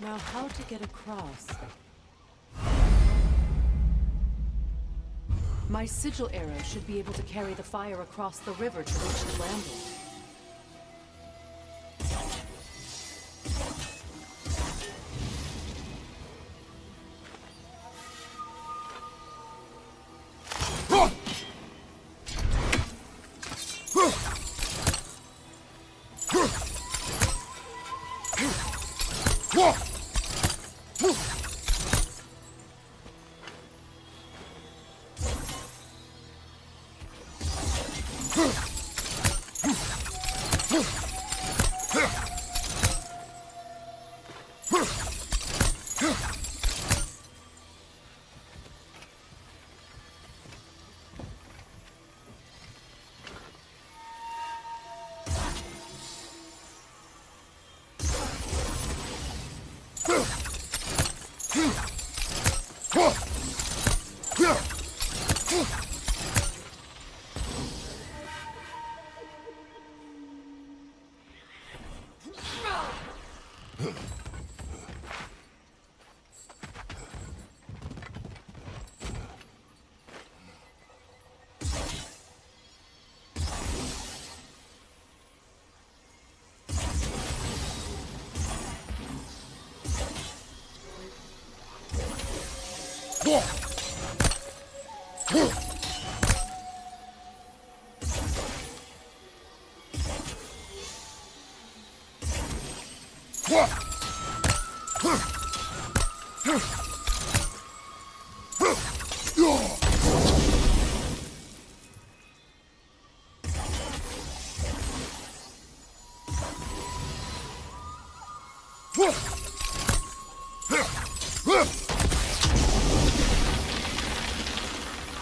Now how to get across? My sigil arrow should be able to carry the fire across the river to reach the bramble.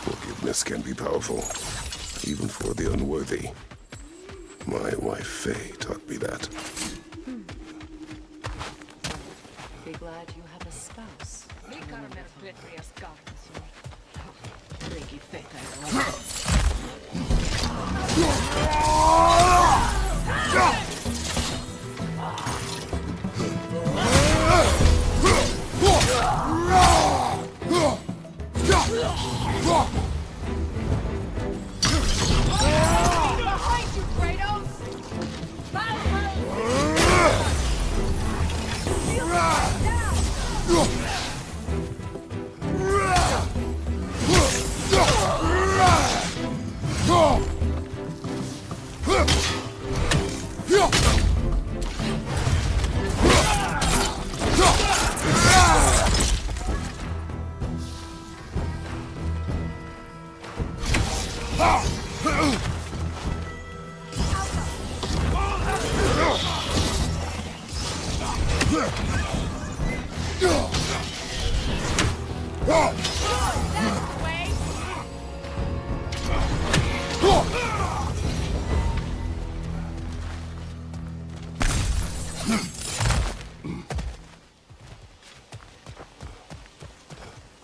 Forgiveness can be powerful, even for the unworthy. My wife Faye taught me that. Be glad you have a spouse. Behind you, Kratos!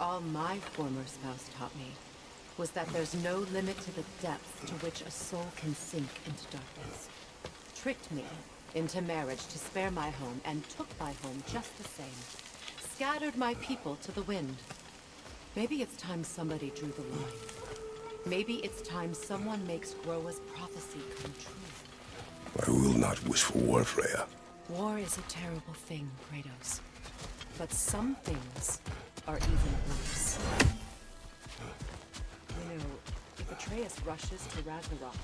All my former spouse taught me was that there's no limit to the depth to which a soul can sink into darkness. Tricked me into marriage to spare my home and took my home just the same. Scattered my people to the wind. Maybe it's time somebody drew the line. Maybe it's time someone makes Groa's prophecy come true. I will not wish for war, Freya. War is a terrible thing, Kratos. But some things are even worse. You know, if Atreus rushes to Ragnarok,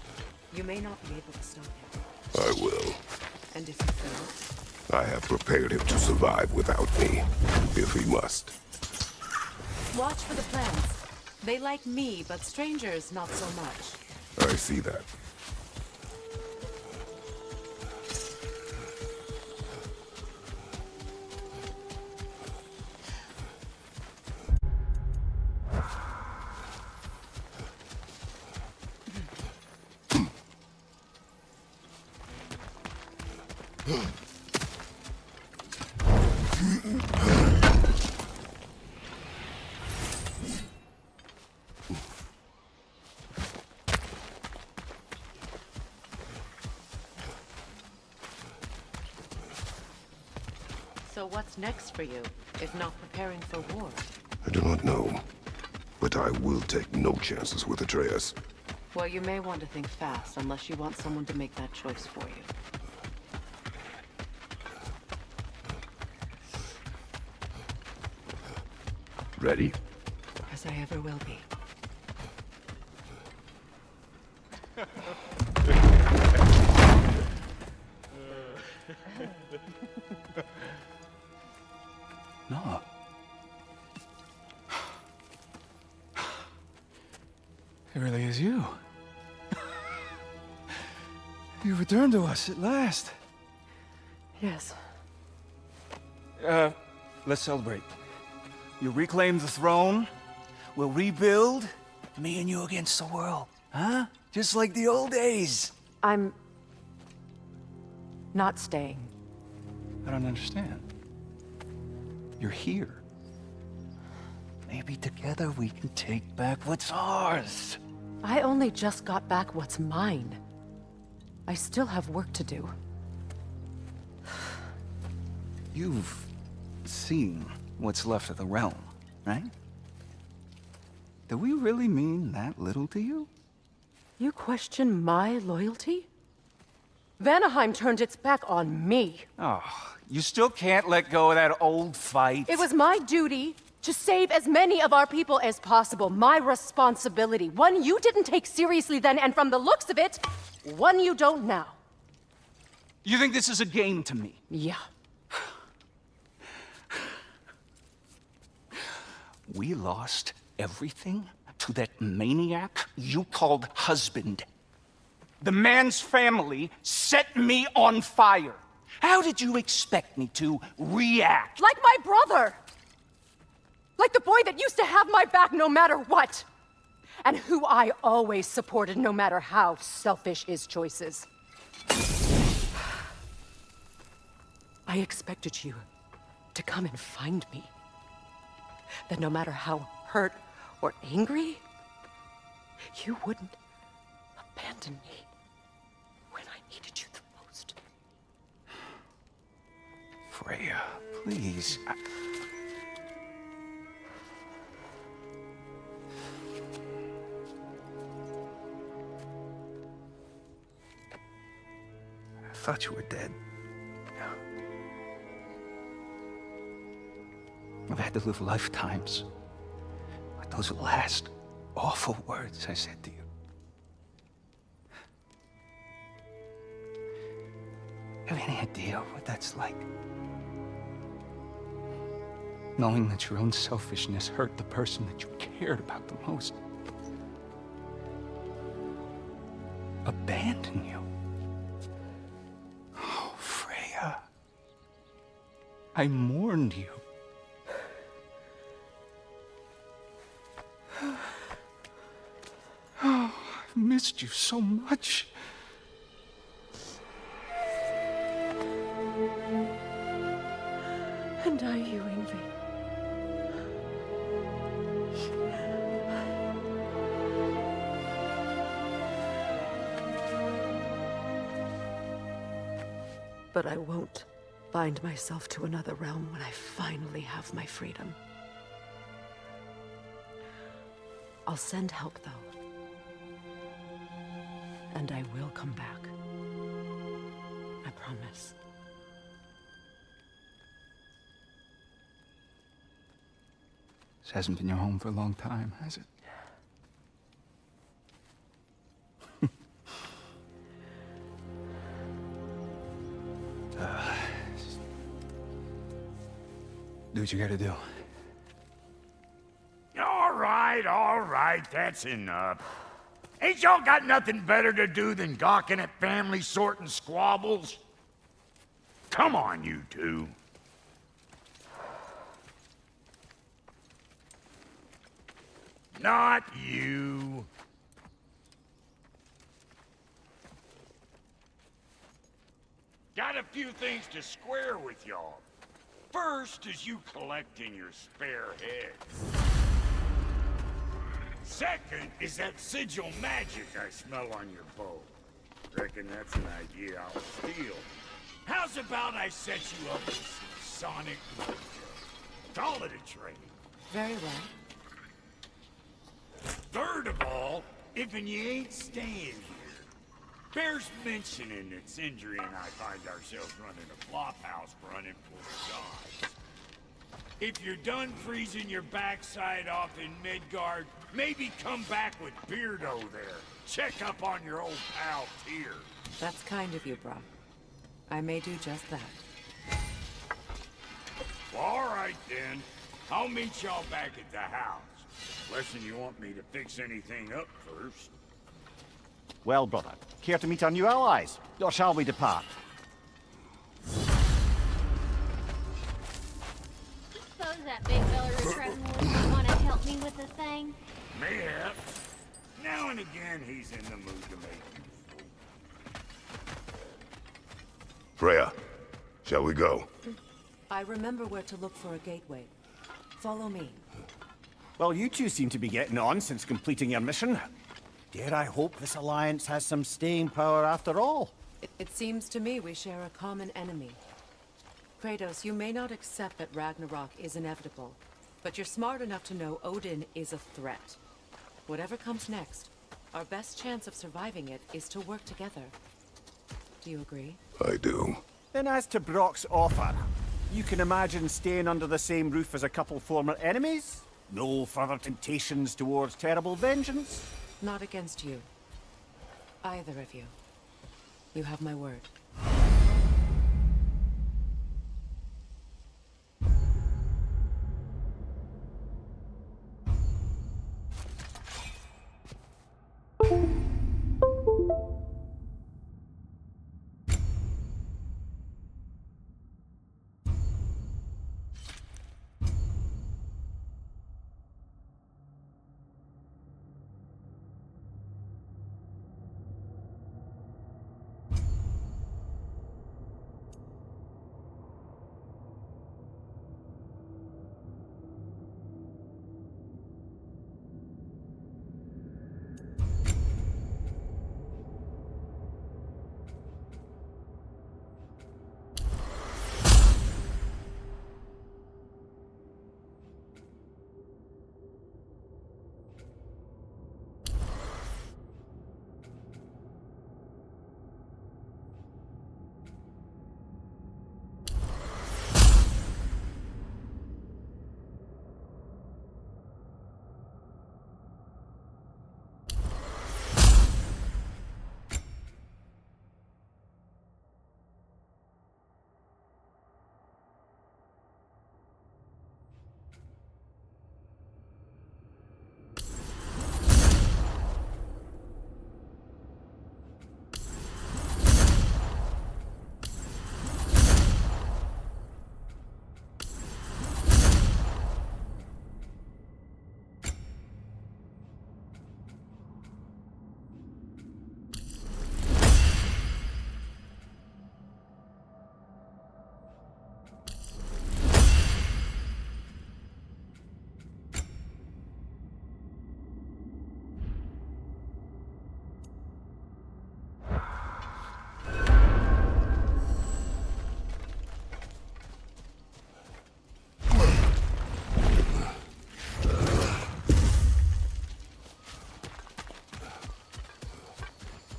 you may not be able to stop him. I will. And if you fail? I have prepared him to survive without me, if he must. Watch for the plants. They like me, but strangers not so much. I see that. So what's next for you, if not preparing for war? I do not know, but I will take no chances with Atreus. Well, you may want to think fast, unless you want someone to make that choice for you. Ready? As I ever will be. No. It really is you. You returned to us at last. Yes. Let's celebrate. You reclaim the throne. We'll rebuild. Me and you against the world. Huh? Just like the old days. I'm... not staying. I don't understand. You're here. Maybe together we can take back what's ours. I only just got back what's mine. I still have work to do. You've seen what's left of the realm, right? Do we really mean that little to you? You question my loyalty? Vanaheim turned its back on me. Oh, you still can't let go of that old fight. It was my duty to save as many of our people as possible. My responsibility. One you didn't take seriously then, and from the looks of it, one you don't now. You think this is a game to me? Yeah. We lost everything to that maniac you called husband. The man's family set me on fire. How did you expect me to react? Like my brother! Like the boy that used to have my back no matter what! And who I always supported no matter how selfish his choices. I expected you to come and find me. That no matter how hurt or angry, you wouldn't abandon me when I needed you the most. Freya, please. I thought you were dead. I've had to live lifetimes with those last awful words I said to you. Have any idea what that's like? Knowing that your own selfishness hurt the person that you cared about the most. Abandon you. Oh, Freya. I mourned you. Oh, I've missed you so much. And I you, Yngvi. But I won't bind myself to another realm when I finally have my freedom. I'll send help, though. And I will come back. I promise. This hasn't been your home for a long time, has it? Do what you gotta do. All right, that's enough. Ain't y'all got nothing better to do than gawking at family sorting squabbles? Come on, you two. Not you. Got a few things to square with y'all. First is you collecting your spare heads. Second is that sigil magic I smell on your bow. Reckon that's an idea I'll steal. How's about I set you up with some Masonic mojo. Call it a trade. Very well. Third of all, if and you ain't staying here, bears mentioning that Sindri and I find ourselves running a flophouse running full of gods. If you're done freezing your backside off in Midgard, maybe come back with Beardo there. Check up on your old pal Tyr. That's kind of you, Brock. I may do just that. All right, then. I'll meet y'all back at the house. Unless you want me to fix anything up first. Well, brother, care to meet our new allies? Or shall we depart? Suppose that big fella retracting would want to help me with the thing? Mayhap. Now and again, he's in the mood to make you Freya, shall we go? I remember where to look for a gateway. Follow me. Well, you two seem to be getting on since completing your mission. Dare I hope this alliance has some staying power after all? It seems to me we share a common enemy. Kratos, you may not accept that Ragnarok is inevitable, but you're smart enough to know Odin is a threat. Whatever comes next, our best chance of surviving it is to work together. Do you agree? I do. Then as to Brock's offer, you can imagine staying under the same roof as a couple former enemies? No further temptations towards terrible vengeance? Not against you. Either of you. You have my word.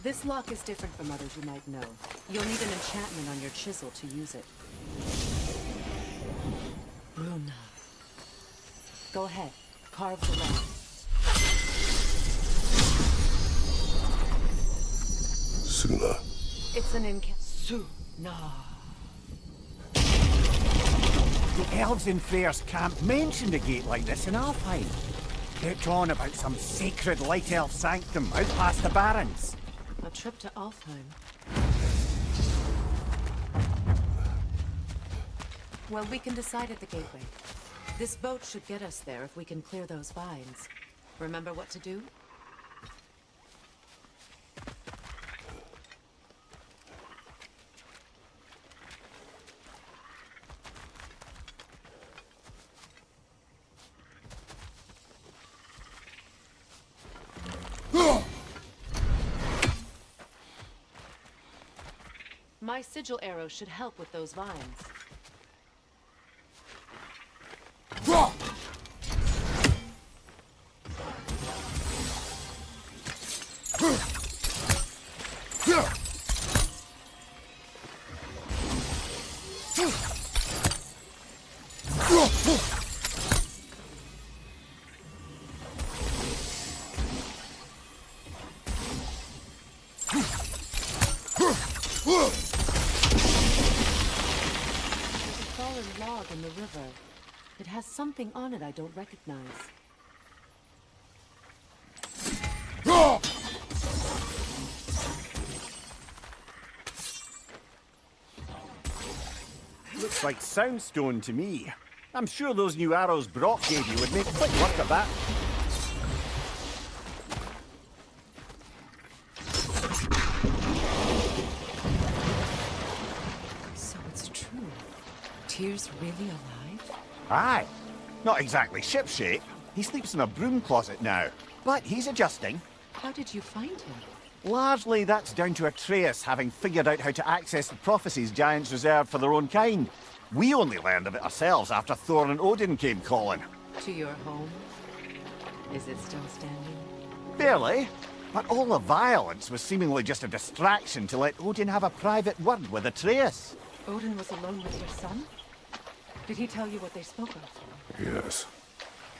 This lock is different from others you might know. You'll need an enchantment on your chisel to use it. Runa. Go ahead. Carve the lock. Suna. It's an Suna. The elves in Fair's camp mentioned a gate like this in Alpine. Kept on about some sacred light elf sanctum out past the Barrens. A trip to Alfheim. Well, we can decide at the gateway. This boat should get us there if we can clear those vines. Remember what to do? My sigil arrow should help with those vines. Fallen log in the river. It has something on it I don't recognize. Looks like soundstone to me. I'm sure those new arrows Brock gave you would make quick work of that. So it's true. Tyr's really alive? Aye. Not exactly shipshape. He sleeps in a broom closet now. But he's adjusting. How did you find him? Largely, that's down to Atreus having figured out how to access the prophecies giants reserved for their own kind. We only learned of it ourselves after Thor and Odin came calling. To your home? Is it still standing? Barely. But all the violence was seemingly just a distraction to let Odin have a private word with Atreus. Odin was alone with your son? Did he tell you what they spoke of? Yes.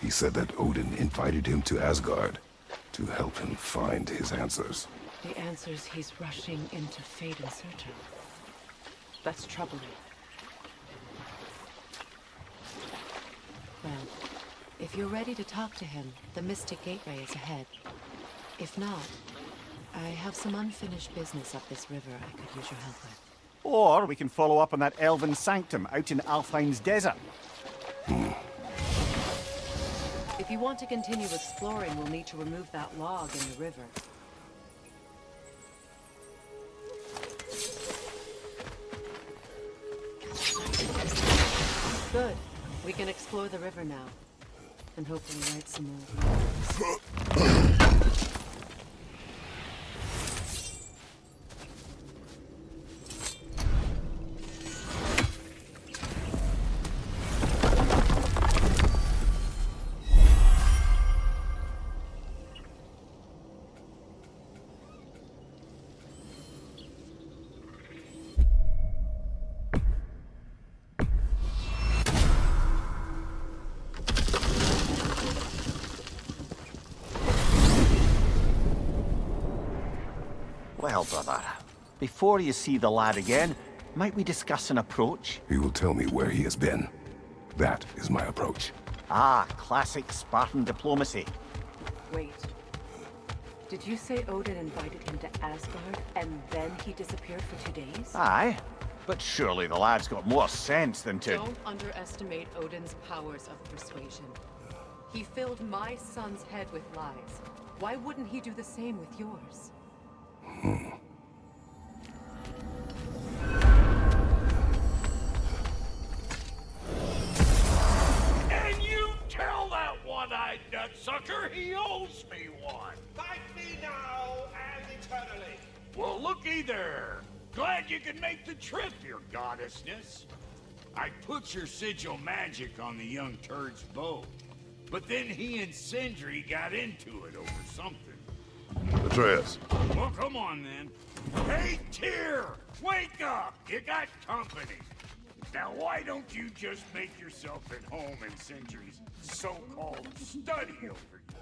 He said that Odin invited him to Asgard to help him find his answers. The answers he's rushing into fate in search of. That's troubling. Well, if you're ready to talk to him, the Mystic Gateway is ahead. If not, I have some unfinished business up this river I could use your help with. Or we can follow up on that elven sanctum out in Alfheim's desert. If you want to continue exploring, we'll need to remove that log in the river. Good. We can explore the river now. And hopefully write some more. Well, brother, before you see the lad again, might we discuss an approach? He will tell me where he has been. That is my approach. Ah, classic Spartan diplomacy. Wait. Did you say Odin invited him to Asgard, and then he disappeared for 2 days? Aye, but surely the lad's got more sense than to... Don't underestimate Odin's powers of persuasion. He filled my son's head with lies. Why wouldn't he do the same with yours? And you tell that one-eyed nutsucker he owes me one. Fight me now and eternally. Well, looky there. Glad you could make the trip, your goddessness. I put your sigil magic on the young turd's bow, but then he and Sindri got into it over something. Atreus. Well, come on then. Hey, Tyr! Wake up! You got company. Now, why don't you just make yourself at home in Sindri's so-called study over you?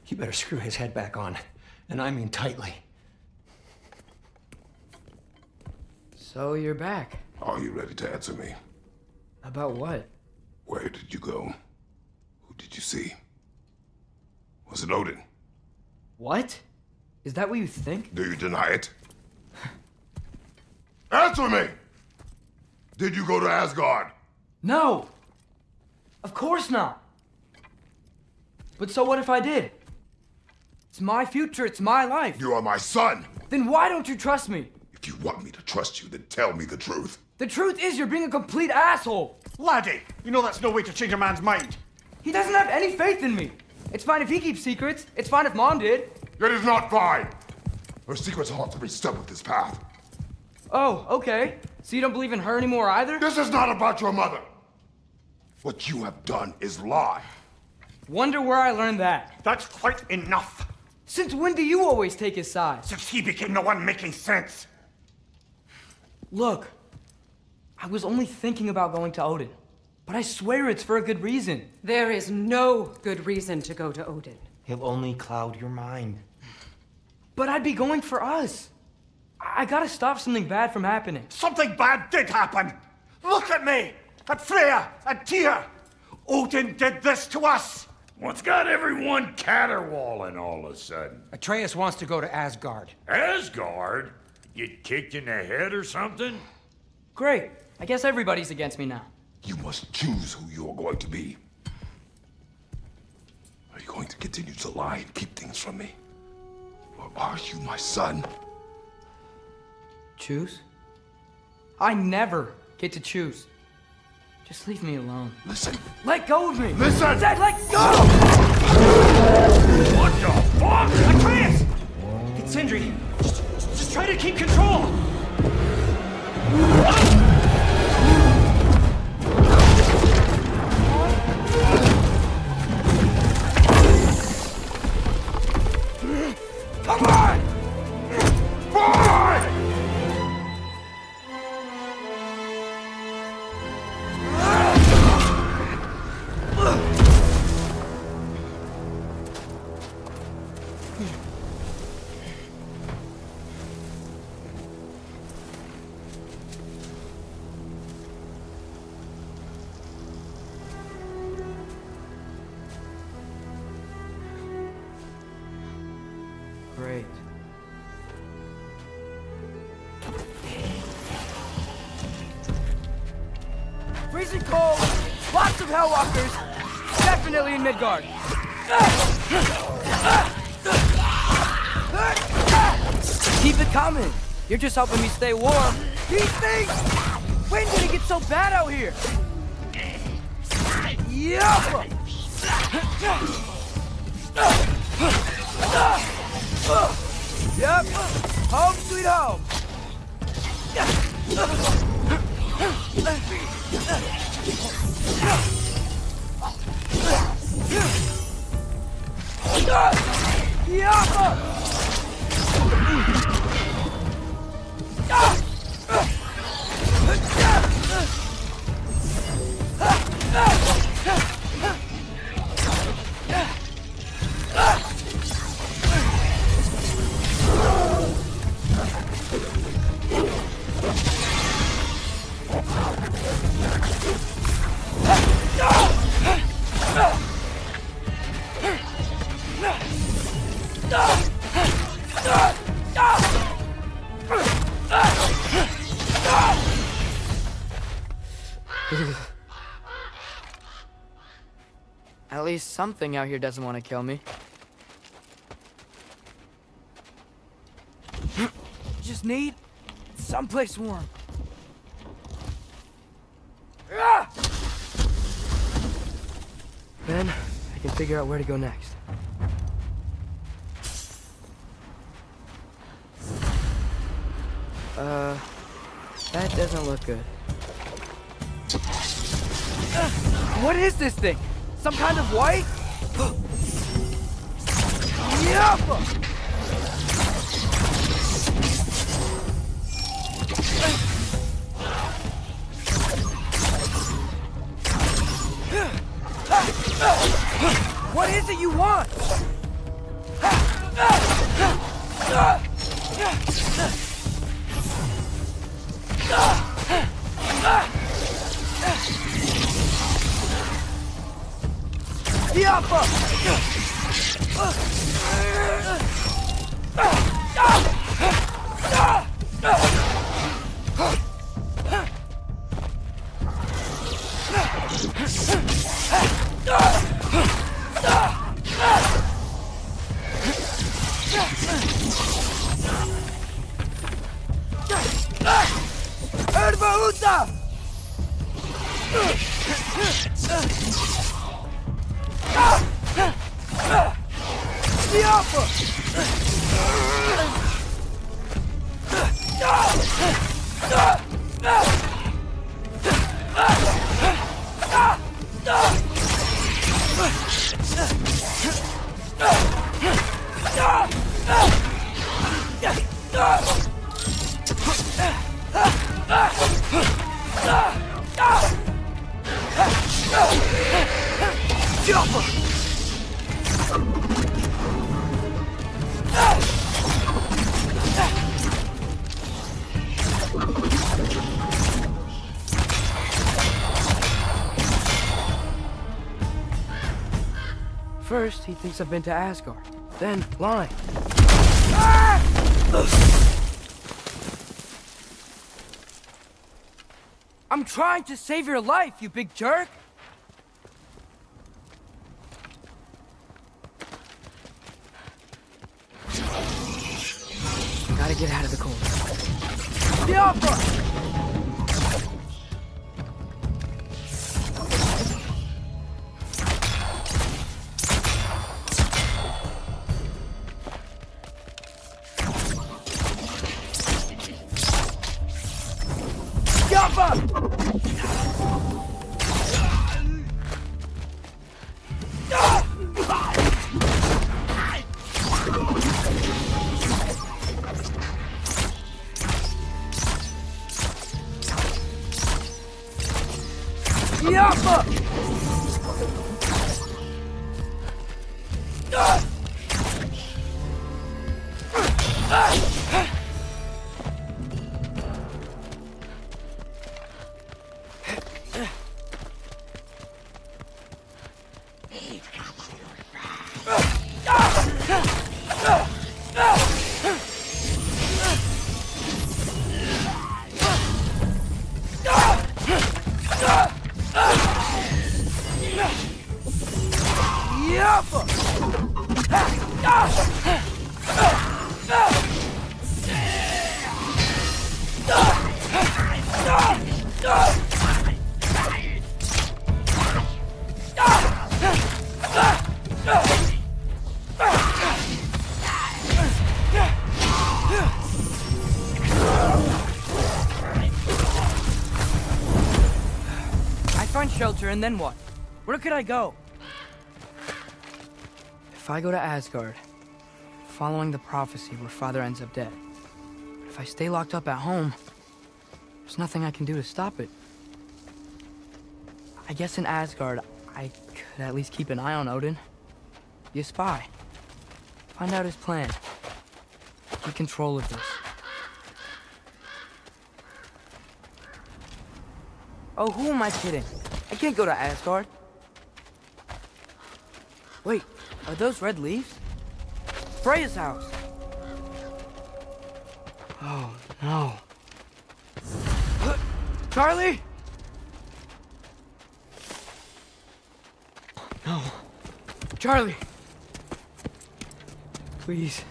You better screw his head back on, and I mean tightly. So you're back. Are you ready to answer me? About what? Where did you go? Who did you see? Was it Odin? What? Is that what you think? Do you deny it? Answer me! Did you go to Asgard? No! Of course not! But so what if I did? It's my future, it's my life. You are my son! Then why don't you trust me? If you want me to trust you, then tell me the truth. The truth is you're being a complete asshole! Laddie, you know that's no way to change a man's mind. He doesn't have any faith in me. It's fine if he keeps secrets. It's fine if Mom did. It is not fine! Her secrets haunt every step of this path. Oh, okay. So you don't believe in her anymore either? This is not about your mother! What you have done is lie. Wonder where I learned that. That's quite enough. Since when do you always take his side? Since he became the one making sense. Look, I was only thinking about going to Odin, but I swear it's for a good reason. There is no good reason to go to Odin. He'll only cloud your mind. But I'd be going for us. I gotta stop something bad from happening. Something bad did happen! Look at me! At Freya! At Tyr! Odin did this to us! What's got everyone caterwauling all of a sudden? Atreus wants to go to Asgard. Asgard? Get kicked in the head or something? Great. I guess everybody's against me now. You must choose who you're going to be. Are you going to continue to lie and keep things from me? Or are you my son? Choose? I never get to choose. Just leave me alone. Listen. Let go of me! Listen! Dad, let go! What the fuck? Atreus! It's Sindri. Just try to keep control! Come on! Boy! Great. Freezing cold, lots of Hellwalkers, definitely in Midgard. Keep it coming. You're just helping me stay warm. These things! When did it get so bad out here? Yup! Yep, home sweet home. At least something out here doesn't want to kill me. Just need someplace warm. Then I can figure out where to go next. That doesn't look good. What is this thing? Some kind of white? Yup! What is it you want? First, he thinks I've been to Asgard. Then, lying. I'm trying to save your life, you big jerk! Gotta get out of the cold. Yappa! Shelter, and then what? Where could I go? If I go to Asgard, following the prophecy where Father ends up dead. But if I stay locked up at home, there's nothing I can do to stop it. I guess in Asgard, I could at least keep an eye on Odin. Be a spy. Find out his plan. Get control of this. Oh, who am I kidding? I can't go to Asgard. Wait, are those red leaves? Freya's house. Oh, no. Charlie? No. Charlie. Please.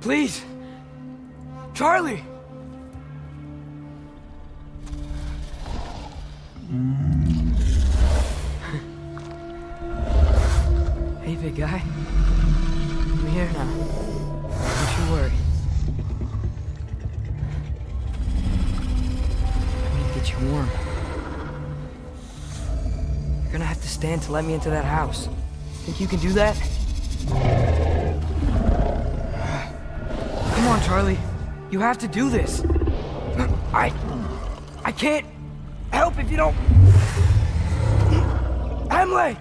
Please. Charlie! Hey, big guy. I'm here now. Don't you worry. I need to get you warm. You're gonna have to stand to let me into that house. Think you can do that? Come on, Charlie. You have to do this. I can't help if you don't... Emily!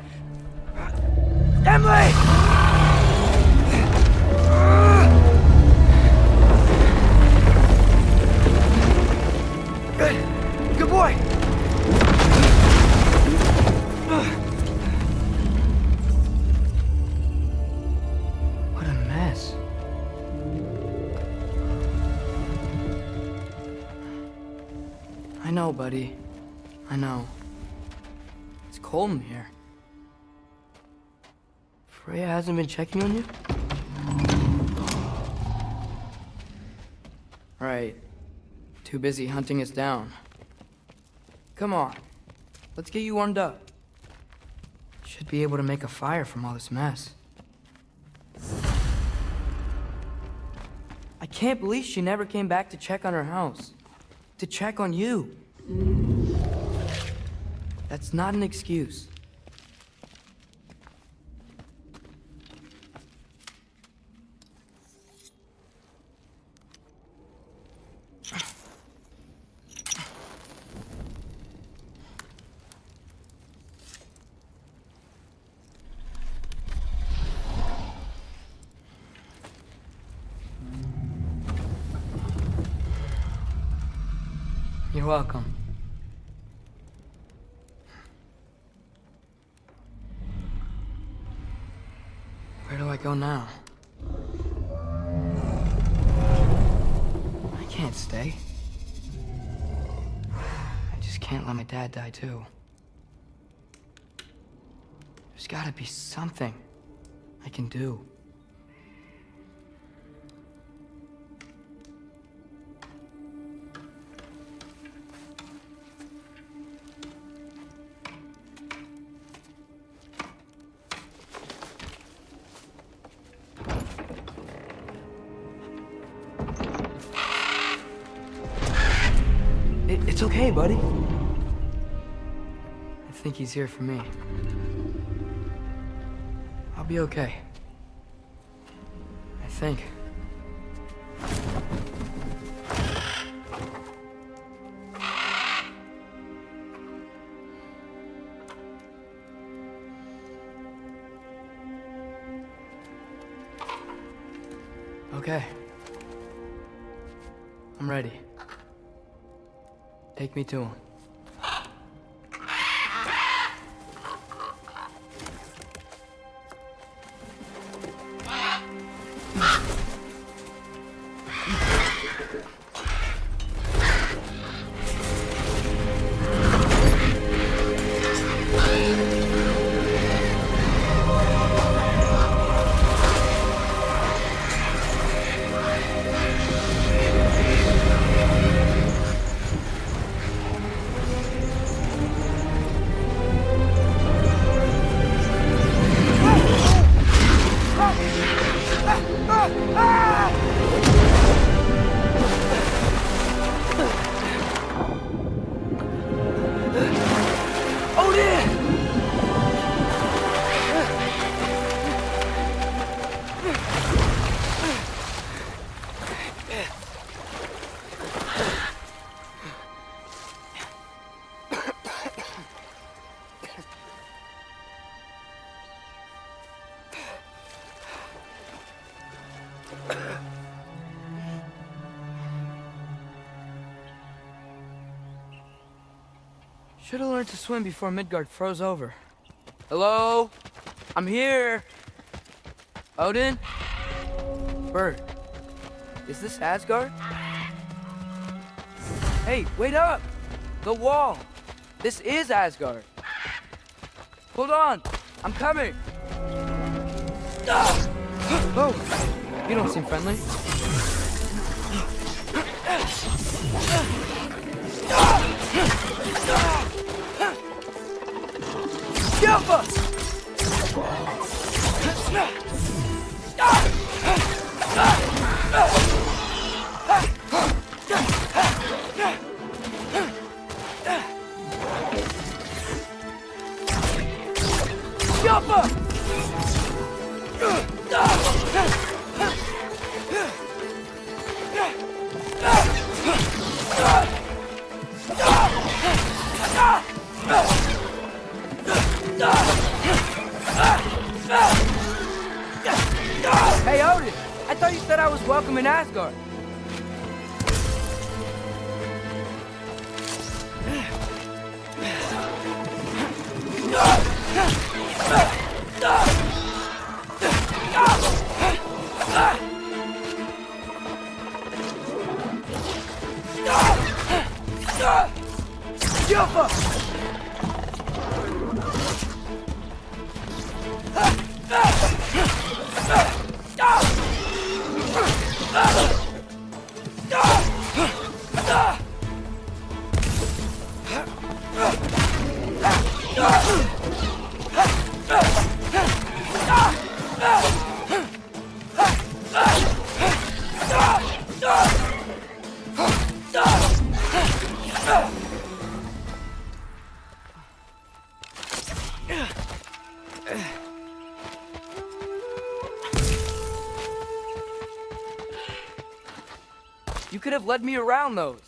Emily! Good boy! What a mess. I know, buddy. I know. It's cold in here. Freya hasn't been checking on you? Right. Too busy hunting us down. Come on. Let's get you warmed up. Should be able to make a fire from all this mess. I can't believe she never came back to check on her house. To check on you. That's not an excuse. You're welcome. Where do I go now? I can't stay. I just can't let my dad die too. There's gotta be something I can do. It's okay, buddy. I think he's here for me. I'll be okay. I think. Okay. I'm ready. Take me to him. Should have learned to swim before Midgard froze over. Hello? I'm here. Odin? Bird. Is this Asgard? Hey, wait up! The wall! This is Asgard. Hold on! I'm coming! Oh! You don't seem friendly. Jump! Hey, Odin! I thought you said I was welcome in Asgard. You could have led me around those.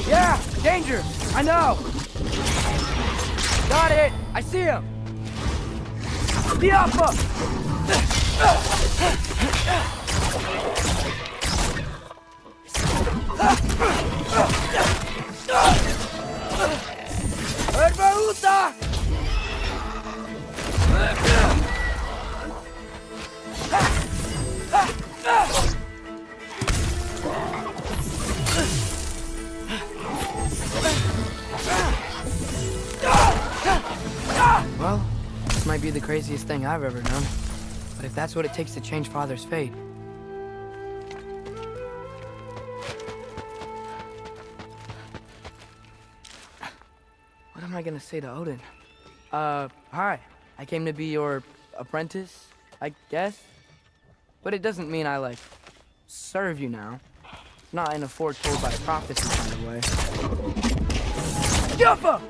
Yeah, danger! I know! Got it! I see him! The Alpha! Herbaruta! Well, this might be the craziest thing I've ever done. But if that's what it takes to change Father's fate... What am I gonna say to Odin? Hi. I came to be your apprentice, I guess? But it doesn't mean I, like, serve you now. Not in a foretold by prophecy kind of way. Jumpa!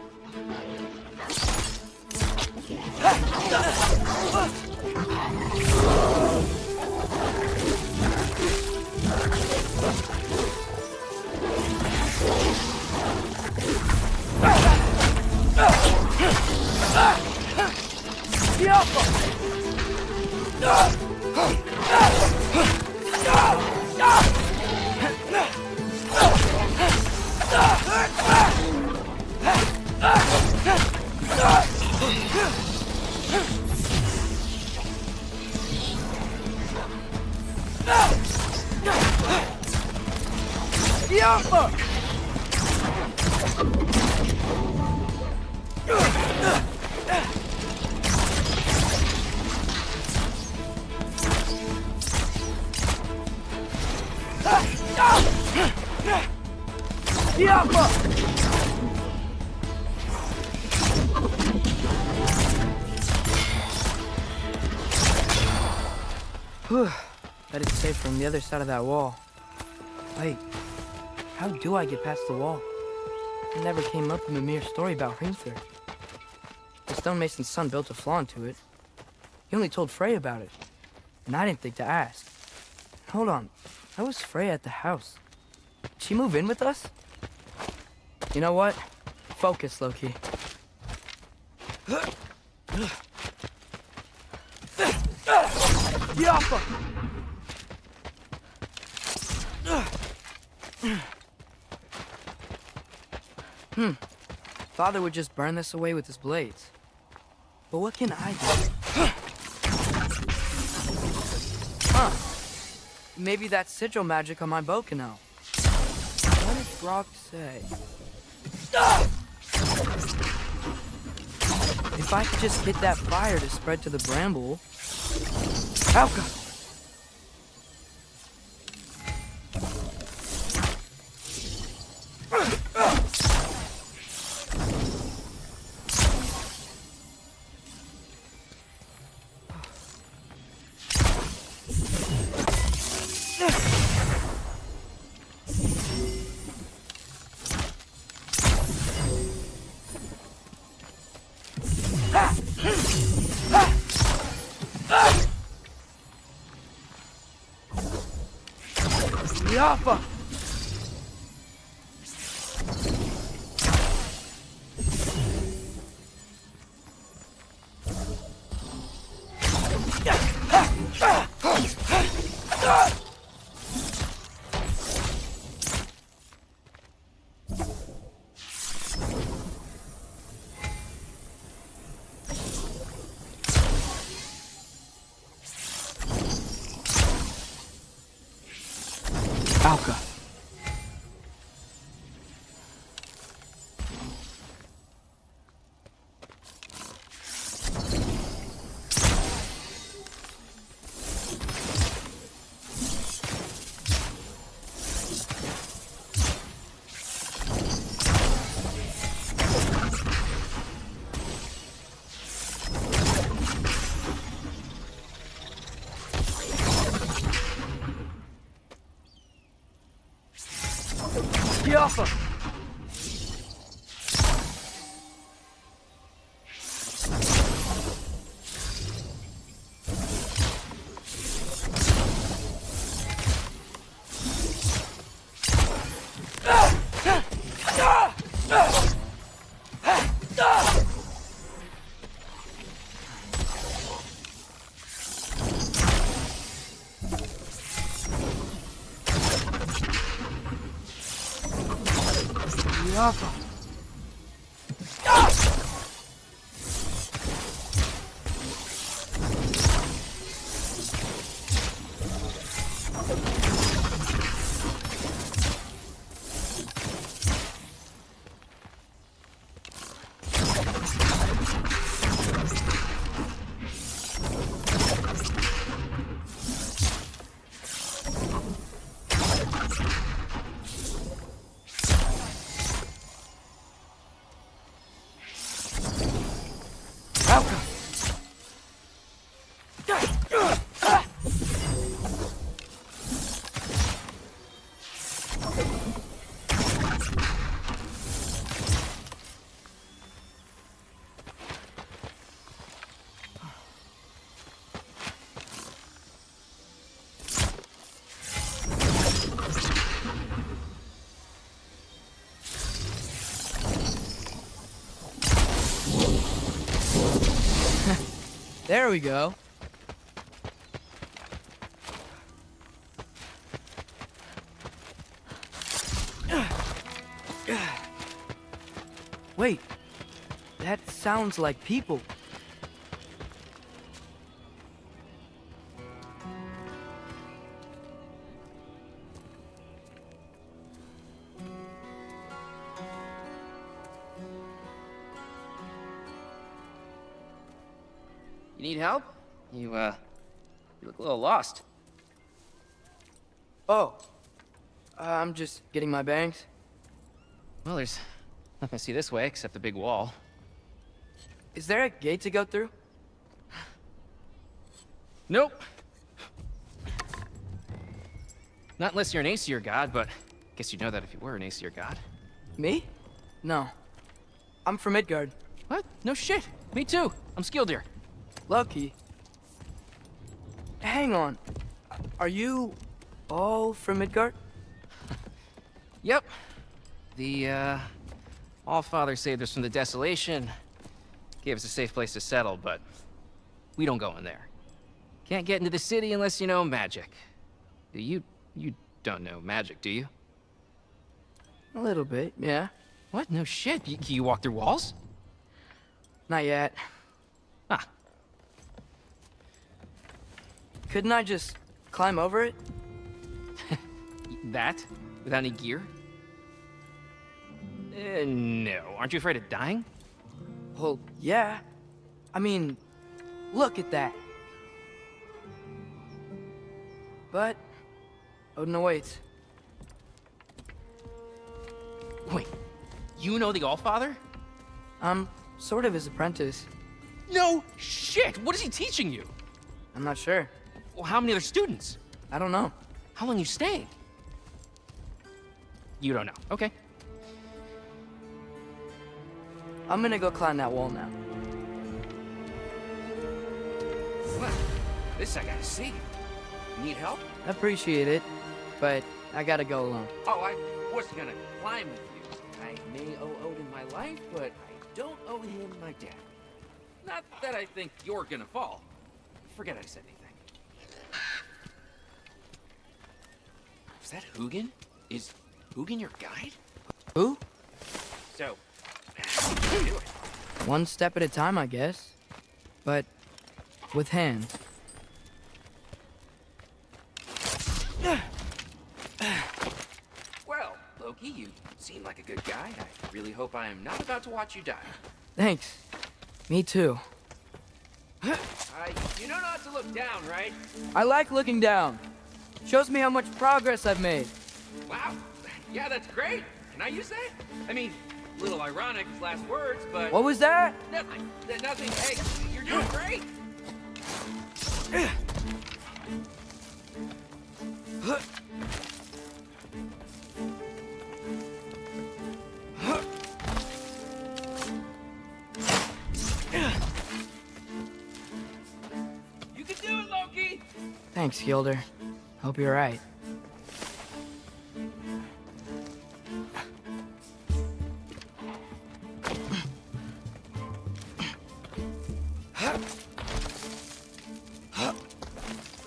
Bet it's safe from the other side of that wall. Wait, how do I get past the wall? It never came up in the mere story about Hrimthur. The stonemason's son built a flaw into it. He only told Frey about it, and I didn't think to ask. Hold on, how was Frey at the house? Did she move in with us? You know what? Focus, Loki. Yappa! Father would just burn this away with his blades. But what can I do? Maybe that sigil magic on my bow can help. What did Brock say? If I could just get that fire to spread to the bramble... Alka! Yappa! Alka. Yappa! Ragnarok. There we go. Wait, that sounds like people. You need help? You look a little lost. Oh, I'm just getting my bearings. Well, there's nothing to see this way except the big wall. Is there a gate to go through? Nope. Not unless you're an Aesir god, but guess you'd know that if you were an Aesir god. Me? No. I'm from Midgard. What? No shit. Me too. I'm Skildir. Lucky. Hang on. Are you all from Midgard? Yep. The, Allfather saved us from the desolation. Gave us a safe place to settle, but we don't go in there. Can't get into the city unless you know magic. You don't know magic, do you? A little bit, yeah. What? No shit. You walk through walls? Not yet. Ah. Couldn't I just climb over it? That? Without any gear? No. Aren't you afraid of dying? Well, yeah. I mean, look at that. But Odin awaits. Wait, you know the Allfather? I'm sort of his apprentice. No shit! What is he teaching you? I'm not sure. Well, how many other students? I don't know. How long you staying? You don't know. Okay. I'm gonna go climb that wall now. Well, this I gotta see. Need help? Appreciate it, but I gotta go alone. Oh, I wasn't gonna climb with you. I may owe Odin my life, but I don't owe him my death. Not that I think you're gonna fall. Forget I said anything. Is that Hugin? Is Hugin your guide? Who? So, how do you do it? One step at a time, I guess. But with hands. Well, Loki, you seem like a good guy. I really hope I am not about to watch you die. Thanks. Me too. You know not to look down, right? I like looking down. Shows me how much progress I've made. Wow. Yeah, that's great. Can I use that? I mean, a little ironic, his last words, but... What was that? Nothing. Nothing. Hey, you're doing great. You can do it, Loki. Thanks, Gilder. Hope you're right.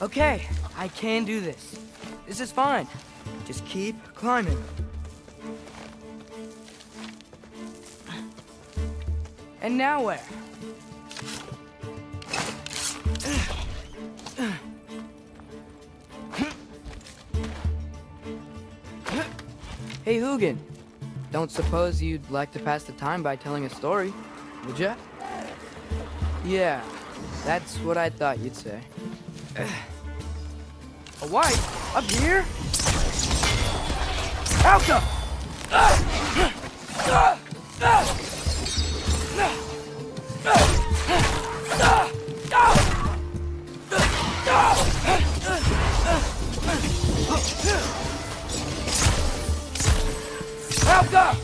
Okay, I can do this. This is fine. Just keep climbing. And now where? Hey, Hugin. Don't suppose you'd like to pass the time by telling a story, would ya? Yeah, that's what I thought you'd say. A wife? Up here? Alka! Alka!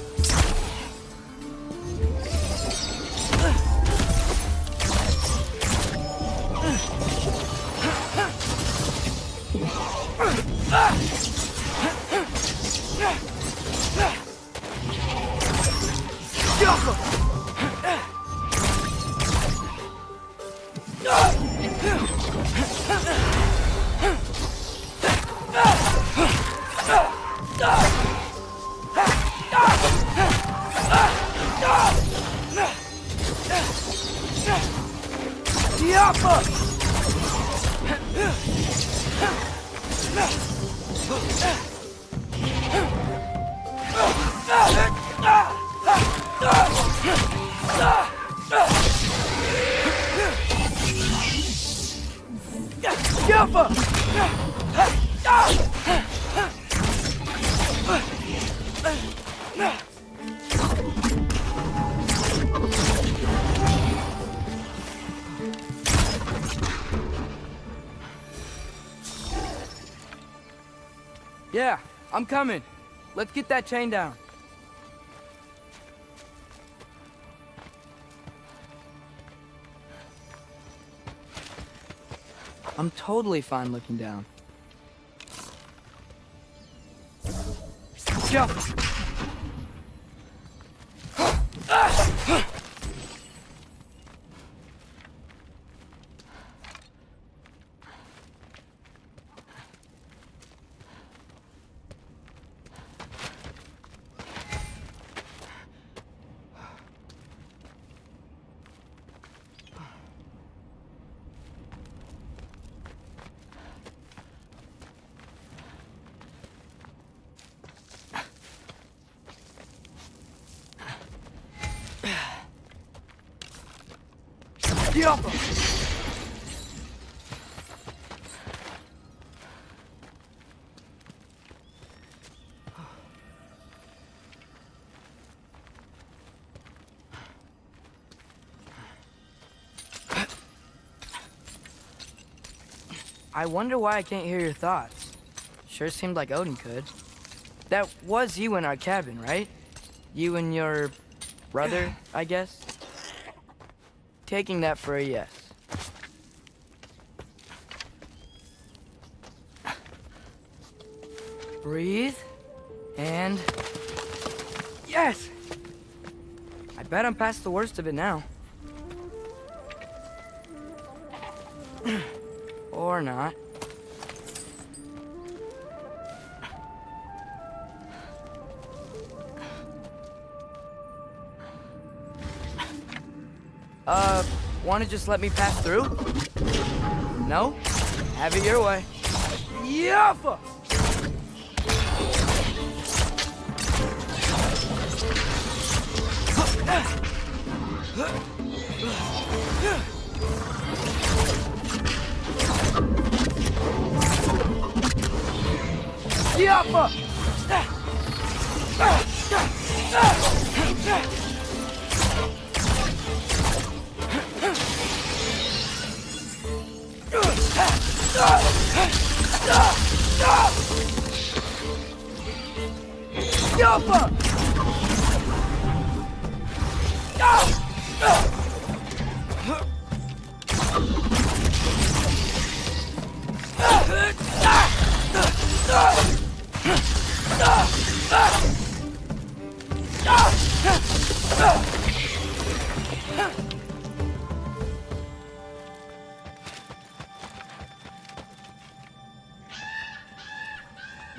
Yeah, I'm coming. Let's get that chain down. I'm totally fine looking down. Jump! I wonder why I can't hear your thoughts. Sure seemed like Odin could. That was you in our cabin, right? You and your brother, I guess? Taking that for a yes. Breathe, and... yes! I bet I'm past the worst of it now. Or not. Wanna just let me pass through? No? Have it your way. Yaffa! Yaffa! Yaffa!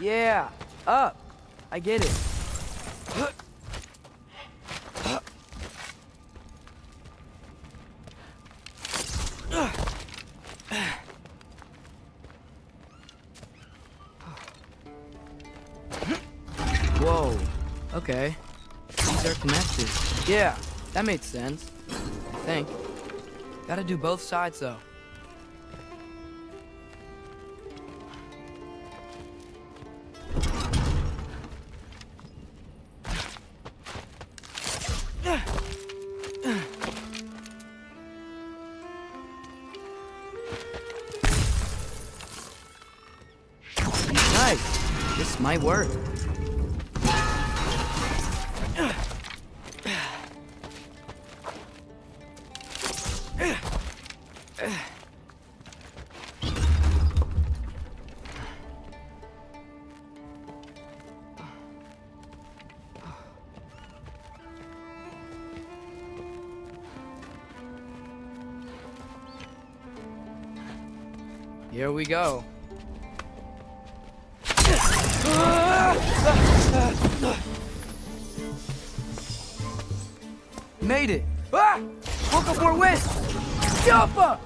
Yeah, up. I get it. Whoa. Okay. These are connected. Yeah, that made sense. I think. Gotta do both sides, though. Nice. This might work. Here we go. Made it! Ah! Woke up more wind! Jump up!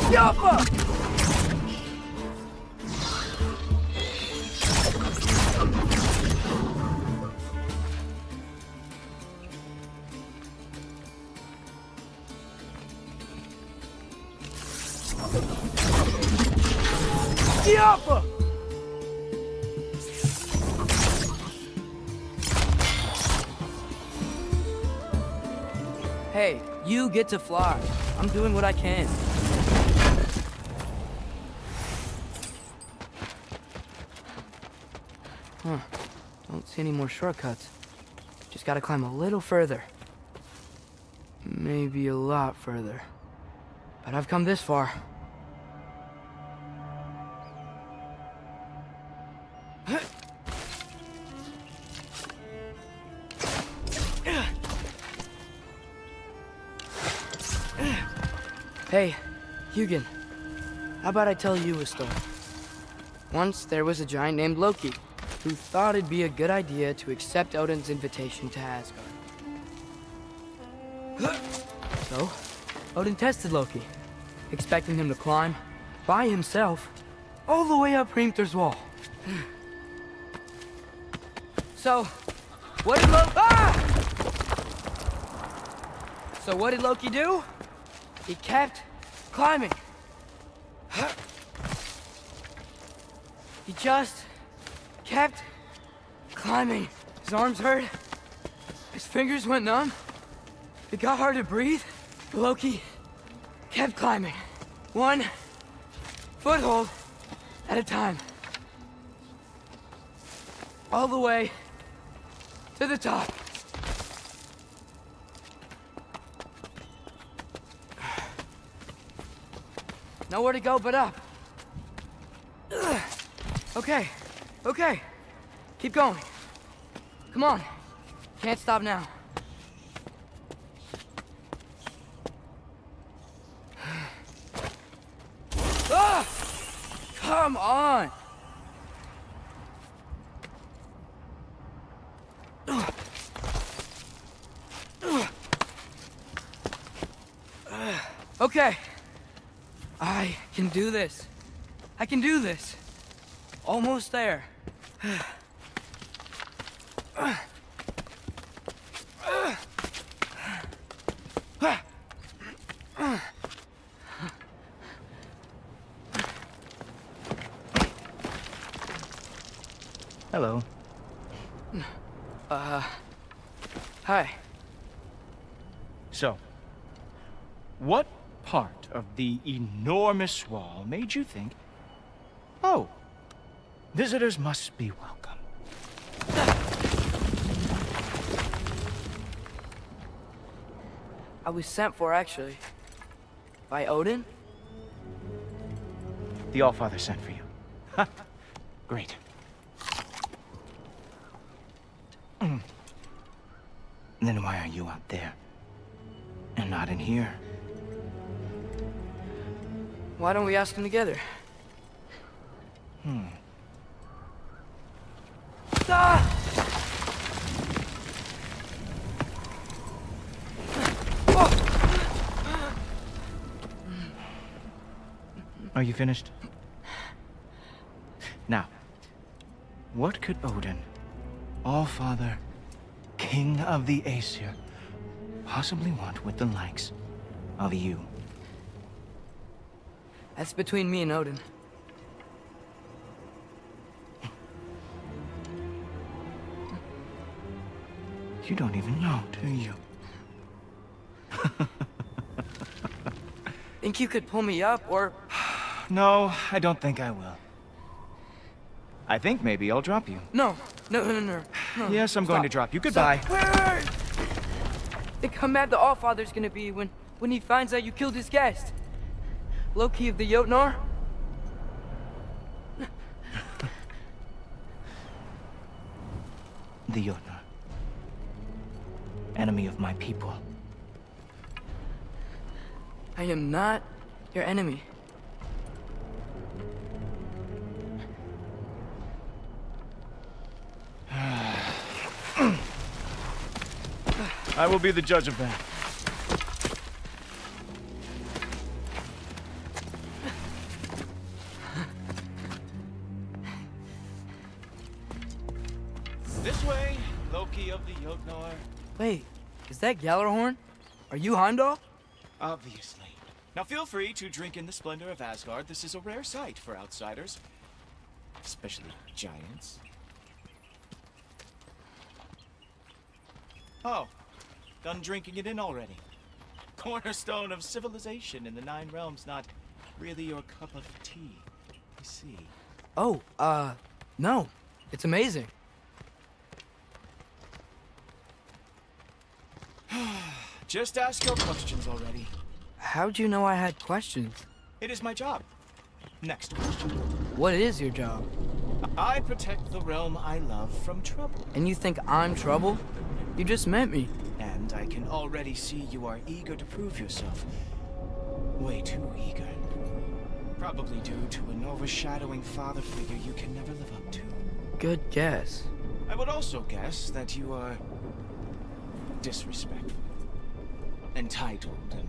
Jump up! Jump! Hey, you get to fly. I'm doing what I can. Huh. Don't see any more shortcuts. Just gotta climb a little further. Maybe a lot further. But I've come this far. Hey, Hugin. How about I tell you a story? Once there was a giant named Loki, who thought it'd be a good idea to accept Odin's invitation to Asgard. So, Odin tested Loki, expecting him to climb, by himself, all the way up Hrimthur's wall. So, what did Loki do? He kept climbing. He just kept climbing. His arms hurt. His fingers went numb. It got hard to breathe. Loki kept climbing. One foothold at a time. All the way to the top. Nowhere to go but up. Okay, okay. Keep going. Come on. Can't stop now. Ah! Come on! Okay. I can do this. I can do this. Almost there. Hello. Hi. So, what part of the enormous wall made you think, oh, visitors must be welcome? I was sent for, actually. By Odin? The Allfather sent for you. Ha! Great. Then why are you out there? And not in here? Why don't we ask them together? Ah! Are you finished? Now, what could Odin, All-Father, King of the Aesir, possibly want with the likes of you? That's between me and Odin. You don't even know, do you? Think you could pull me up, or... No, I don't think I will. I think maybe I'll drop you. No. Yes, I'm going to drop you. Goodbye. Wait! Think how mad the Allfather's gonna be when he finds out you killed his guest. Loki of the Jotnar? The Jotnar. Enemy of my people. I am not your enemy. I will be the judge of that. This way, Loki of the Jotnar. Wait, is that Gjallarhorn? Are you Heimdall? Obviously. Now feel free to drink in the splendor of Asgard. This is a rare sight for outsiders. Especially giants. Oh, done drinking it in already. Cornerstone of civilization in the 9 realms, not really your cup of tea, I see. Oh, no. It's amazing. Just ask your questions already. How'd you know I had questions? It is my job. Next question. What is your job? I protect the realm I love from trouble. And you think I'm trouble? You just met me. And I can already see you are eager to prove yourself. Way too eager. Probably due to an overshadowing father figure you can never live up to. Good guess. I would also guess that you are disrespectful, entitled, and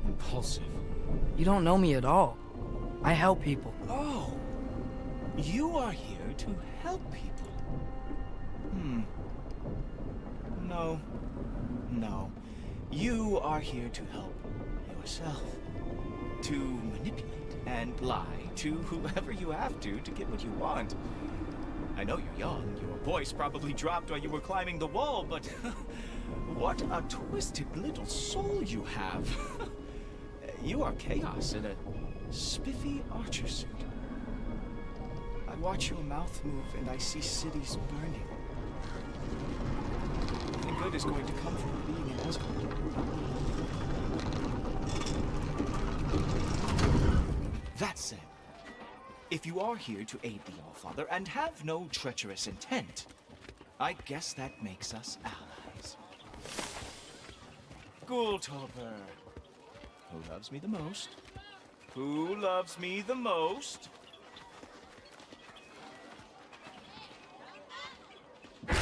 impulsive. You don't know me at all. I help people. Oh, you are here to help people. No. You are here to help yourself. To manipulate and lie to whoever you have to get what you want. I know you're young. Your voice probably dropped while you were climbing the wall, but what a twisted little soul you have. You are chaos in a spiffy archer suit. I watch your mouth move and I see cities burning. Nothing good is going to come from being in Asgard. That said, if you are here to aid the Allfather and have no treacherous intent, I guess that makes us allies. Gultober. Who loves me the most? Who loves me the most?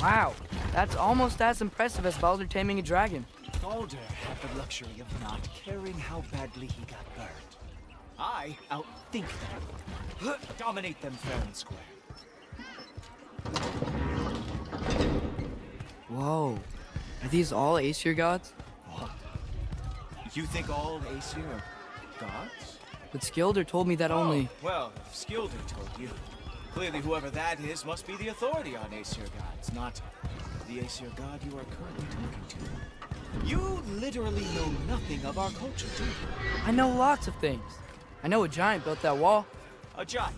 Wow, that's almost as impressive as Baldur taming a dragon. Baldur had the luxury of not caring how badly he got burned. I outthink them. Dominate them fair and square. Whoa. Are these all Aesir gods? What? You think all Aesir are gods? But Skilder told me that only... Well, if Skilder told you, clearly whoever that is must be the authority on Aesir gods, not the Aesir god you are currently talking to. You literally know nothing of our culture, do you? I know lots of things. I know a giant built that wall. A giant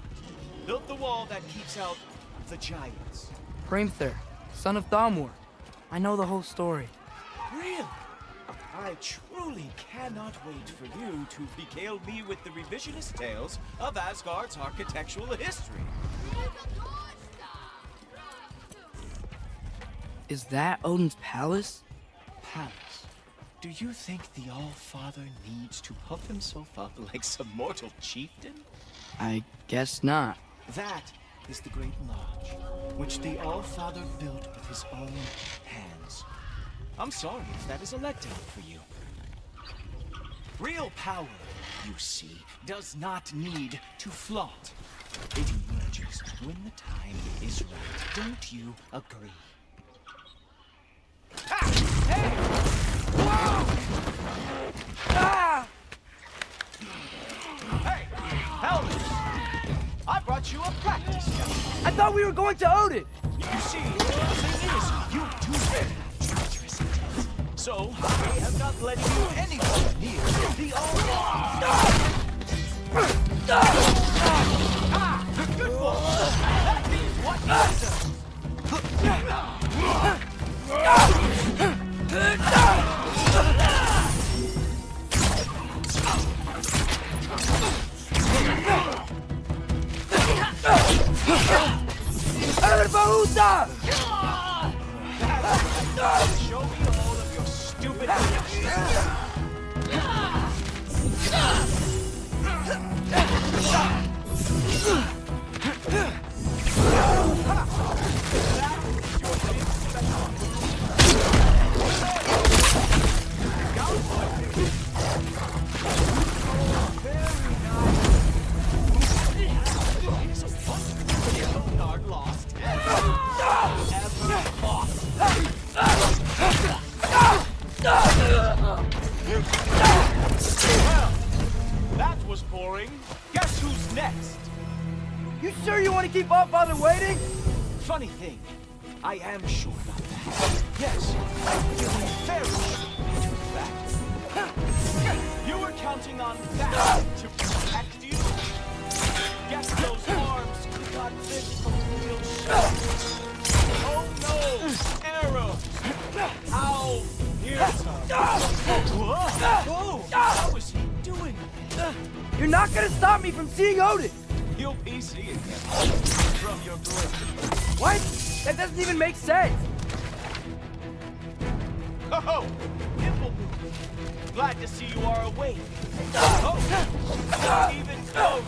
built the wall that keeps out the giants. Hrimthur, son of Thamur. I know the whole story. Really? I truly cannot wait for you to regale me with the revisionist tales of Asgard's architectural history. Is that Odin's palace? Palace? Do you think the All-Father needs to puff himself up like some mortal chieftain? I guess not. That is the Great Lodge, which the All-Father built with his own hands. I'm sorry if that is a letdown for you. Real power, you see, does not need to flaunt. It emerges when the time is right. Don't you agree? Ah! Hey! Whoa! Ah! Hey, Helmet! I brought you a practice gun. I thought we were going to Odin! You see, the thing is, you do have treacherous intent. So, I am not letting you anywhere near the good boy! That is what you Show me all of your stupid That was boring. Guess who's next? You sure you want to keep All-Father waiting? Funny thing, I am sure about that. Yes, I'm feeling very sure, in fact. You were counting on that to protect you? Guess those arms could not lift from real shots. Oh no! Arrows! How fearsome! Whoa! What was he doing? You're not gonna stop me from seeing Odin! You'll be seeing him from your grave. What? That doesn't even make sense! Oh! Fimbulwinter! Glad to see you are awake. Oh! Not even close!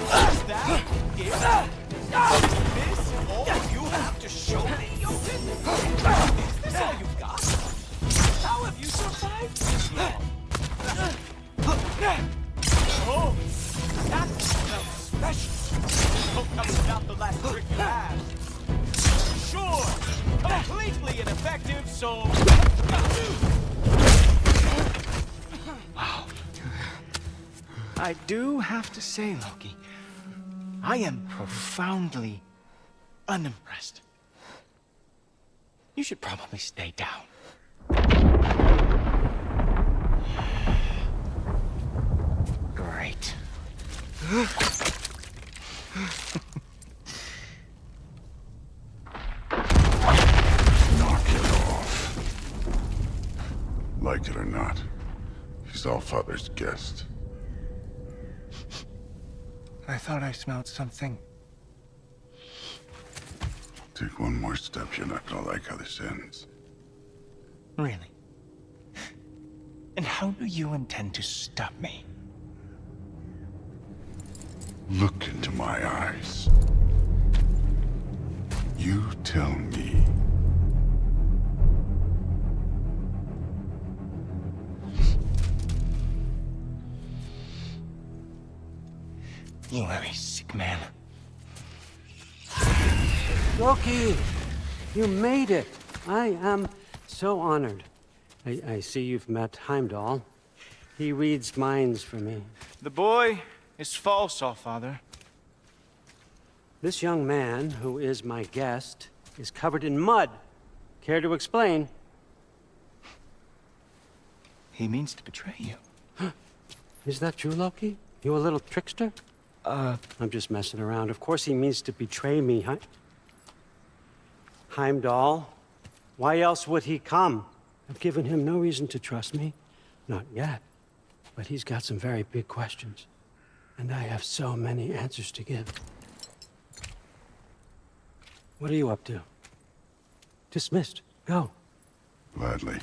Is that it? This all you have to show me, Odin? Is this all you've got? How have you survived this long? Oh! That smells special! Hope that was not the last trick you had. Sure! Completely ineffective, so... Wow. I do have to say, Loki, I am profoundly unimpressed. You should probably stay down. Great. Knock it off. Like it or not, he's All-Father's guest. I thought I smelled something. Take one more step, you're not gonna like how this ends. Really? And how do you intend to stop me? Look into my eyes. You tell me. You are a sick man. Loki, you made it. I am so honored. I see you've met Heimdall. He reads minds for me. The boy is false, All-Father. This young man, who is my guest, is covered in mud. Care to explain? He means to betray you. Is that true, Loki? You a little trickster? I'm just messing around. Of course he means to betray me, Heimdall, why else would he come? I've given him no reason to trust me. Not yet. But he's got some very big questions. And I have so many answers to give. What are you up to? Dismissed. Go. Gladly.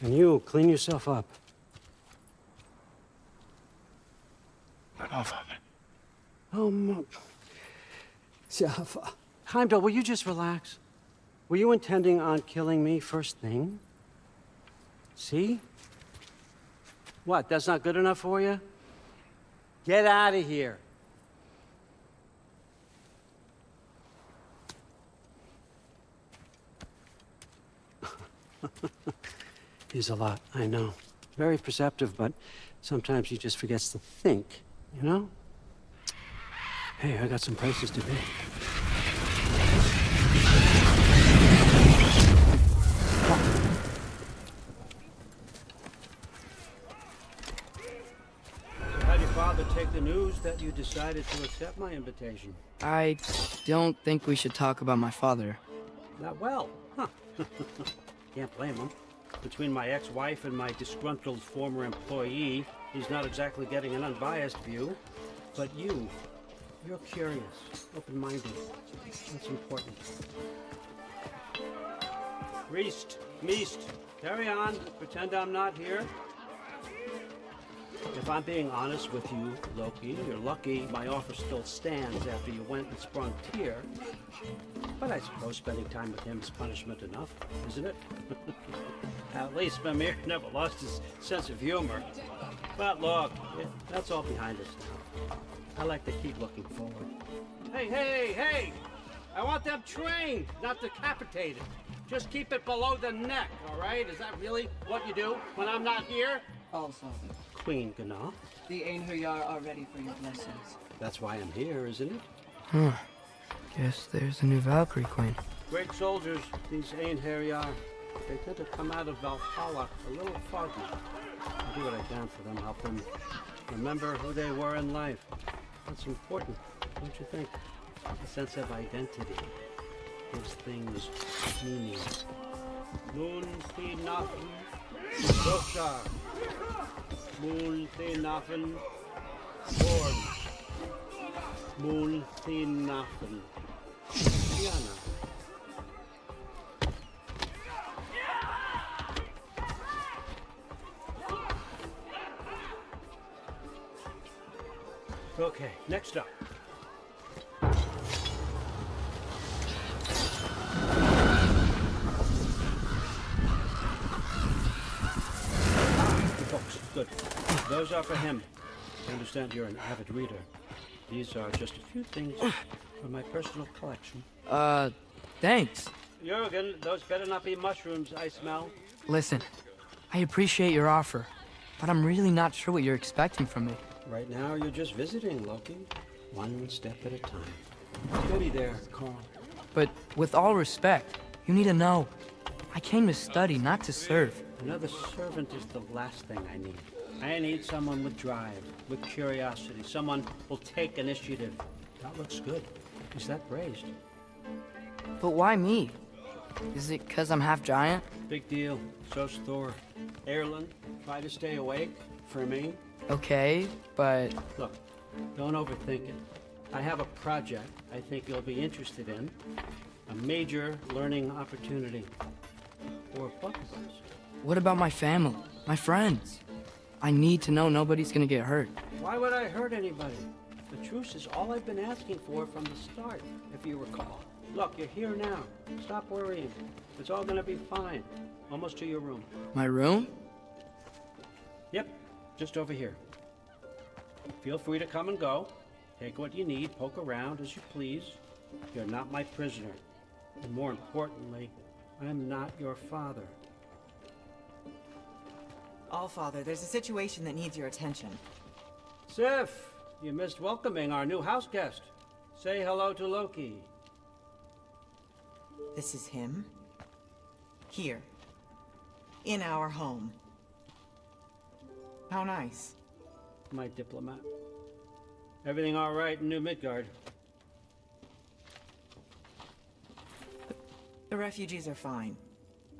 And you, clean yourself up. No, Father. Oh, Heimdall, will you just relax? Were you intending on killing me first thing? See? What, that's not good enough for you? Get out of here. He's a lot, I know. Very perceptive, but sometimes he just forgets to think, you know? Hey, I got some places to be. So how'd your father take the news that you decided to accept my invitation? I don't think we should talk about my father. Not well, huh? Can't blame him. Between my ex-wife and my disgruntled former employee, he's not exactly getting an unbiased view. But you're curious, open-minded. That's important. Meest, carry on. Pretend I'm not here. If I'm being honest with you, Loki, you're lucky my offer still stands after you went and sprung Tyr. But I suppose spending time with him is punishment enough, isn't it? At least Mimir never lost his sense of humor. But look, that's all behind us now. I like to keep looking forward. Hey! I want them trained, not decapitated. Just keep it below the neck, all right? Is that really what you do when I'm not here? Also, Queen Gná. the Einherjar are ready for your blessings. That's why I'm here, isn't it? Huh. Guess there's a new Valkyrie Queen. Great soldiers, these Einherjar. They tend to come out of Valhalla a little foggy. I do what I can for them, help them remember who they were in life. That's important, don't you think? A sense of identity gives things meaning. Moon thi nafen, Dosha. Moon thi nafen, Lord. Moon thi nafen, Diana. Okay, next up. The books, good. Those are for him. I understand you're an avid reader. These are just a few things from my personal collection. Thanks. Jurgen, those better not be mushrooms I smell. Listen, I appreciate your offer, but I'm really not sure what you're expecting from me. Right now, you're just visiting, Loki. One step at a time. Steady there, Carl. But with all respect, you need to know. I came to study, not to serve. Another servant is the last thing I need. I need someone with drive, with curiosity, someone who'll take initiative. That looks good. Is that praised? But why me? Is it because I'm half giant? Big deal. So's Thor. Erlen, try to stay awake for me. Okay, but... Look, don't overthink it. I have a project I think you'll be interested in. A major learning opportunity. For both of us. What about my family? My friends? I need to know nobody's gonna get hurt. Why would I hurt anybody? The truce is all I've been asking for from the start, if you recall. Look, you're here now. Stop worrying. It's all gonna be fine. Almost to your room. My room? Yep, just over here. Feel free to come and go. Take what you need, poke around as you please. You're not my prisoner. And more importantly, I'm not your father. Allfather, there's a situation that needs your attention. Sif, you missed welcoming our new house guest. Say hello to Loki. This is him. Here. In our home. How nice. My diplomat. Everything all right in New Midgard? The refugees are fine.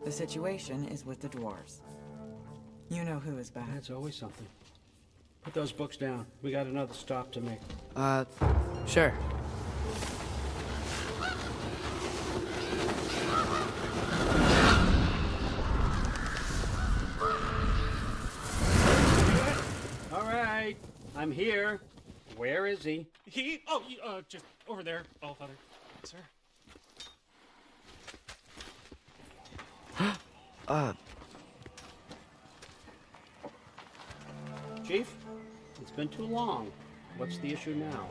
The situation is with the dwarves. You know who is back. That's always something. Put those books down. We got another stop to make. Sure. I'm here. Where is he? Just over there, Allfather. Sir. Chief, it's been too long. What's the issue now?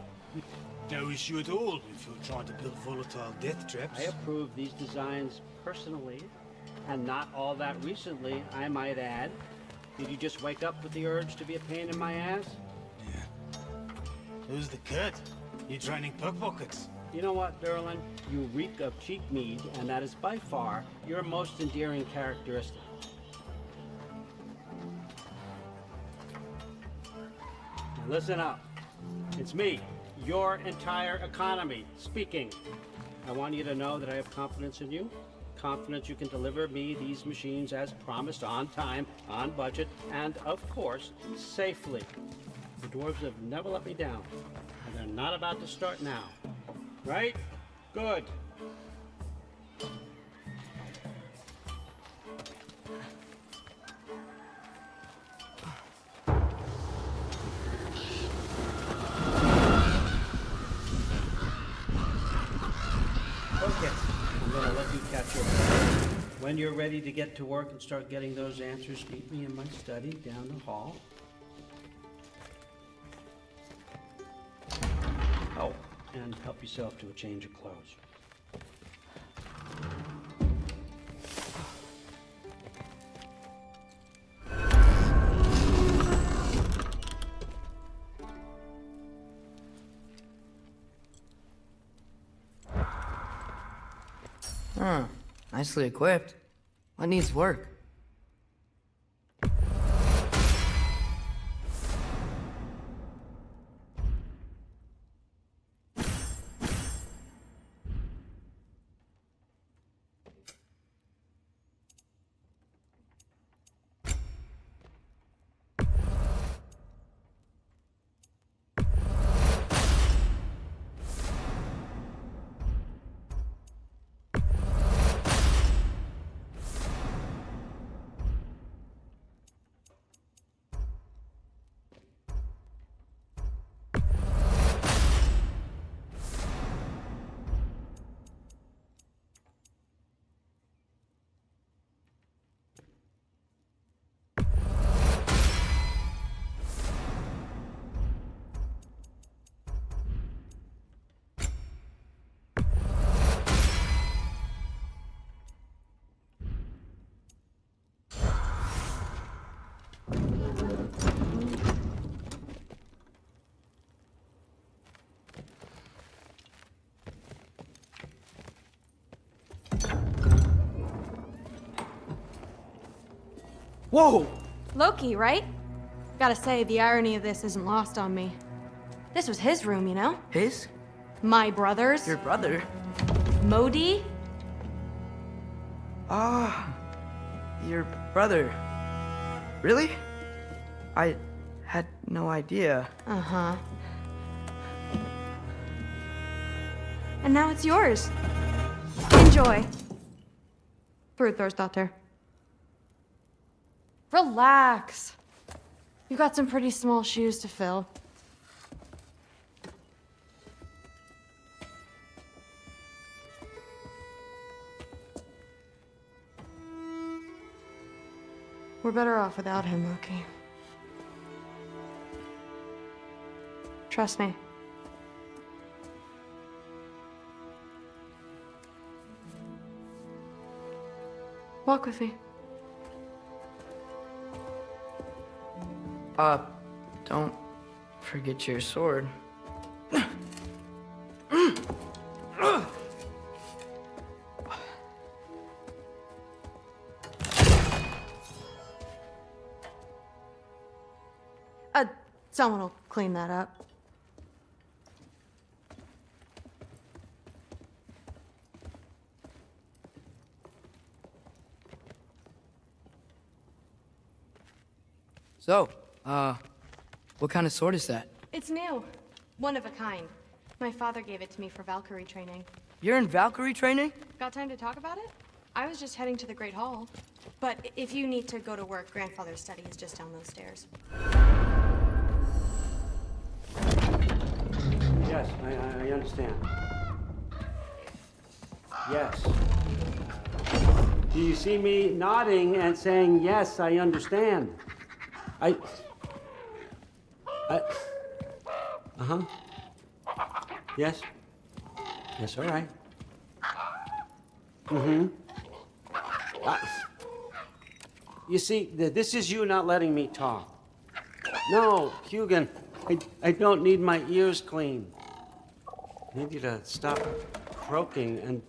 No issue at all if you're trying to build volatile death traps. I approve these designs personally, and not all that recently, I might add. Did you just wake up with the urge to be a pain in my ass? Who's the cut? You training pickpockets? You know what, Derlin? You reek of cheap mead, and that is by far your most endearing characteristic. Now listen up. It's me, your entire economy, speaking. I want you to know that I have confidence in you. Confidence you can deliver me these machines as promised, on time, on budget, and of course, safely. The dwarves have never let me down, and they're not about to start now. Right? Good. Okay, I'm gonna let you catch your breath. When you're ready to get to work and start getting those answers, meet me in my study down the hall. Oh, and help yourself to a change of clothes. Huh. Nicely equipped. What needs work? Whoa! Loki, right? Gotta say, the irony of this isn't lost on me. This was his room, you know? His? My brother's. Your brother? Modi? Ah, your brother. Really? I had no idea. Uh-huh. And now it's yours. Enjoy. Thrudthorstdottir. Relax. You've got some pretty small shoes to fill. We're better off without him, Loki. Trust me. Walk with me. Don't forget your sword. Someone will clean that up. So, what kind of sword is that? It's new. One of a kind. My father gave it to me for Valkyrie training. You're in Valkyrie training? Got time to talk about it? I was just heading to the Great Hall. But if you need to go to work, Grandfather's study is just down those stairs. Yes, I understand. Yes. Do you see me nodding and saying, yes, I understand? Uh-huh. Yes? Yes, all right. Mm-hmm. You see, this is you not letting me talk. No, Hugin, I don't need my ears cleaned. I need you to stop croaking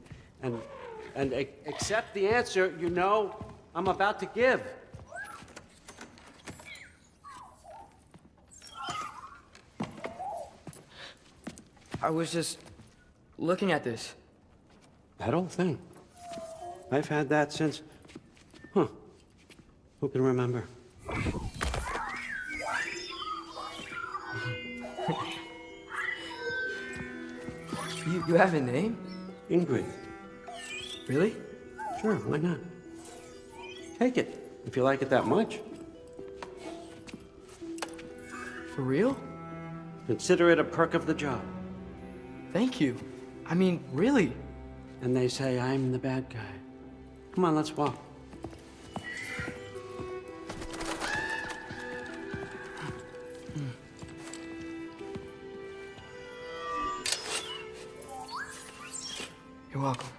and accept the answer you know I'm about to give. I was just looking at this. That old thing. I've had that since... Huh. Who can remember? You have a name? Ingrid. Really? Sure, why not? Take it, if you like it that much. For real? Consider it a perk of the job. Thank you. I mean, really. And they say I'm the bad guy. Come on, let's walk. You're welcome.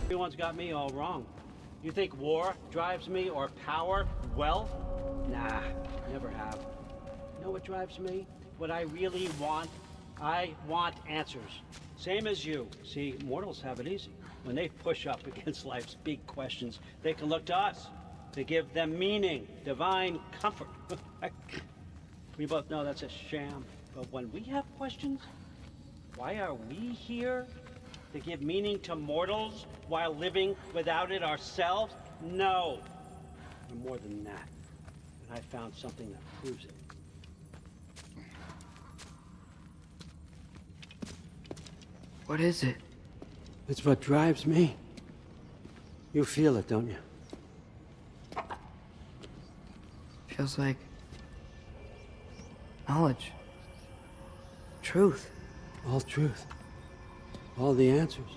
Everyone's got me all wrong. You think war drives me, or power, wealth? Nah, never have. You know what drives me? What I really want? I want answers. Same as you. See, mortals have it easy. When they push up against life's big questions, they can look to us to give them meaning, divine comfort. We both know that's a sham. But when we have questions, why are we here? To give meaning to mortals while living without it ourselves? No. We're more than that. And I found something that proves it. What is it? It's what drives me. You feel it, don't you? Feels like knowledge. Truth. All truth. All the answers.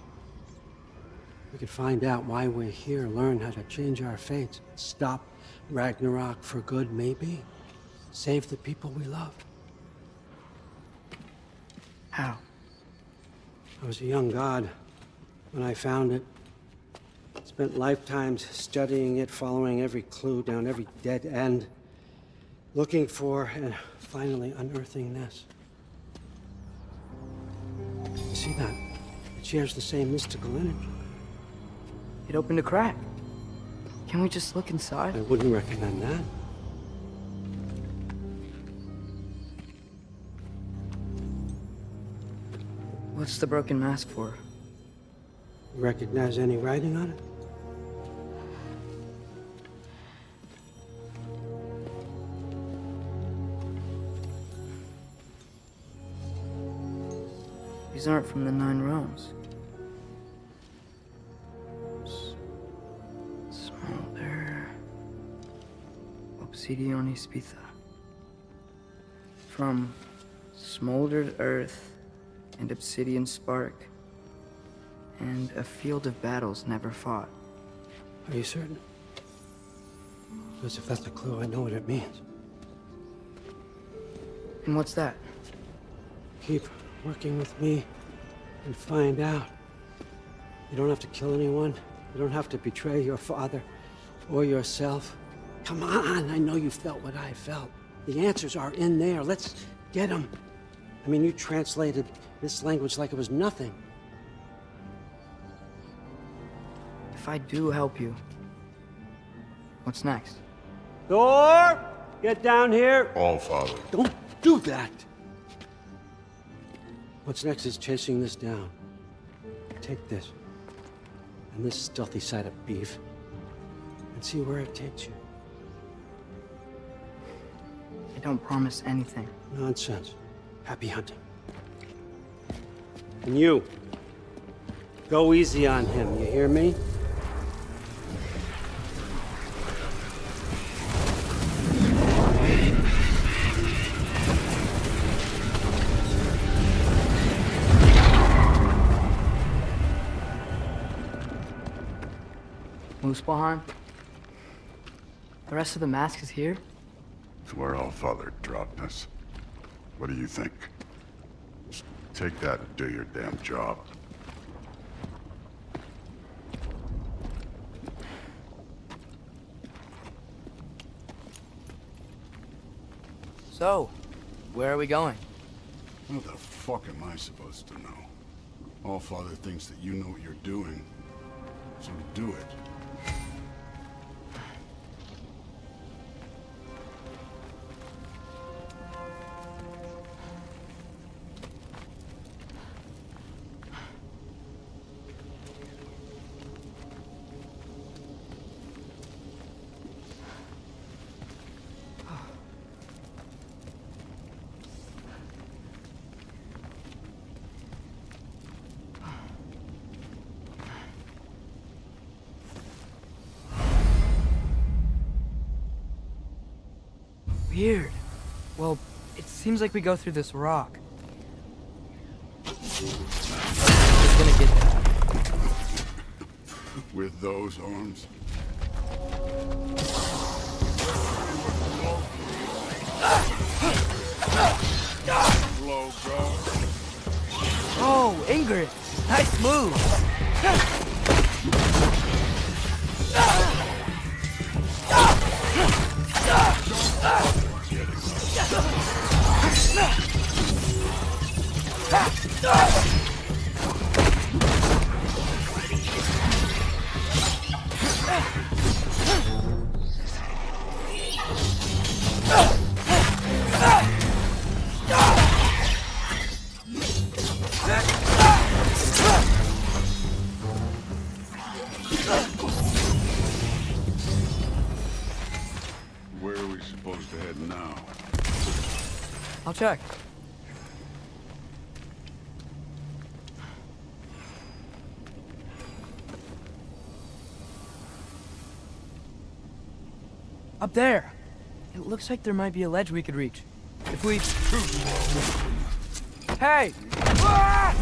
We could find out why we're here, learn how to change our fates, stop Ragnarok for good, maybe. Save the people we love. How? I was a young god when I found it. Spent lifetimes studying it, following every clue down every dead end, looking for and finally unearthing this. You see that? It shares the same mystical energy. It opened a crack. Can we just look inside? I wouldn't recommend that. What's the broken mask for? You recognize any writing on it? These aren't from the 9 realms. Smolder. Obsidione Spitha. From smoldered earth and obsidian spark, and a field of battles never fought. Are you certain? Because if that's a clue, I know what it means. And what's that? Keep working with me and find out. You don't have to kill anyone. You don't have to betray your father or yourself. Come on, I know you felt what I felt. The answers are in there. Let's get them. I mean, you translated this language like it was nothing. If I do help you, what's next? Thor! Get down here! All Father. Don't do that! What's next is chasing this down. Take this, and this stealthy side of beef, and see where it takes you. I don't promise anything. Nonsense. Happy hunting. And you, go easy on him, you hear me? Muspelheim? The rest of the mask is here? It's where Allfather dropped us. What do you think? Just take that and do your damn job. So, where are we going? How the fuck am I supposed to know? Allfather thinks that you know what you're doing, so do it. Weird. Well, it seems like we go through this rock. It's gonna get that. With those arms? Oh, Ingrid! Nice move! Where are we supposed to head now? I'll check. Up there! It looks like there might be a ledge we could reach. If we... Hey! Ah!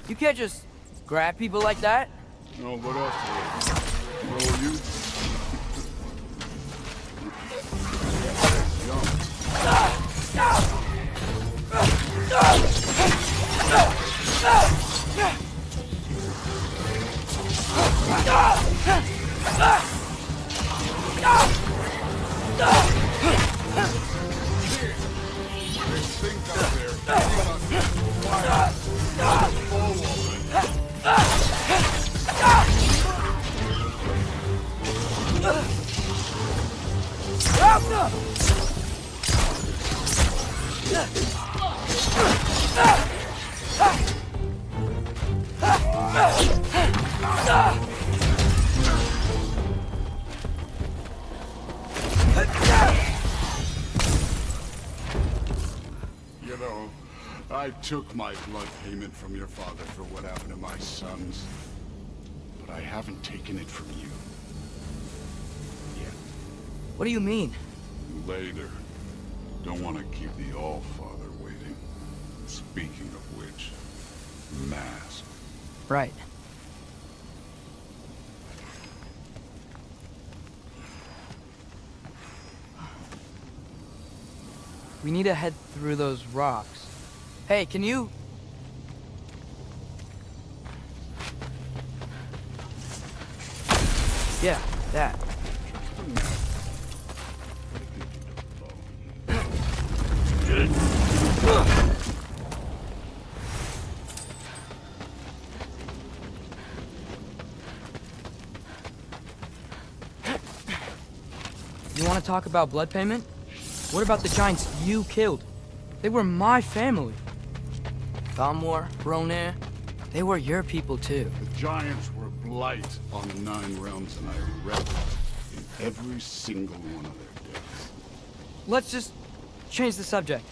You can't just grab people like that. No, what else? Who are you? You know, I took my blood payment from your father for what happened to my sons. But I haven't taken it from you. Yet. What do you mean? Later. Don't want to keep the Allfather waiting. Speaking of which, mask. Right. We need to head through those rocks. Hey, can you... Yeah, that. You want to talk about blood payment? What about the giants you killed? They were my family. Thamor, Ronir, they were your people too. The giants were blight on the 9 realms, and I reveled in every single one of their deaths. Let's just change the subject.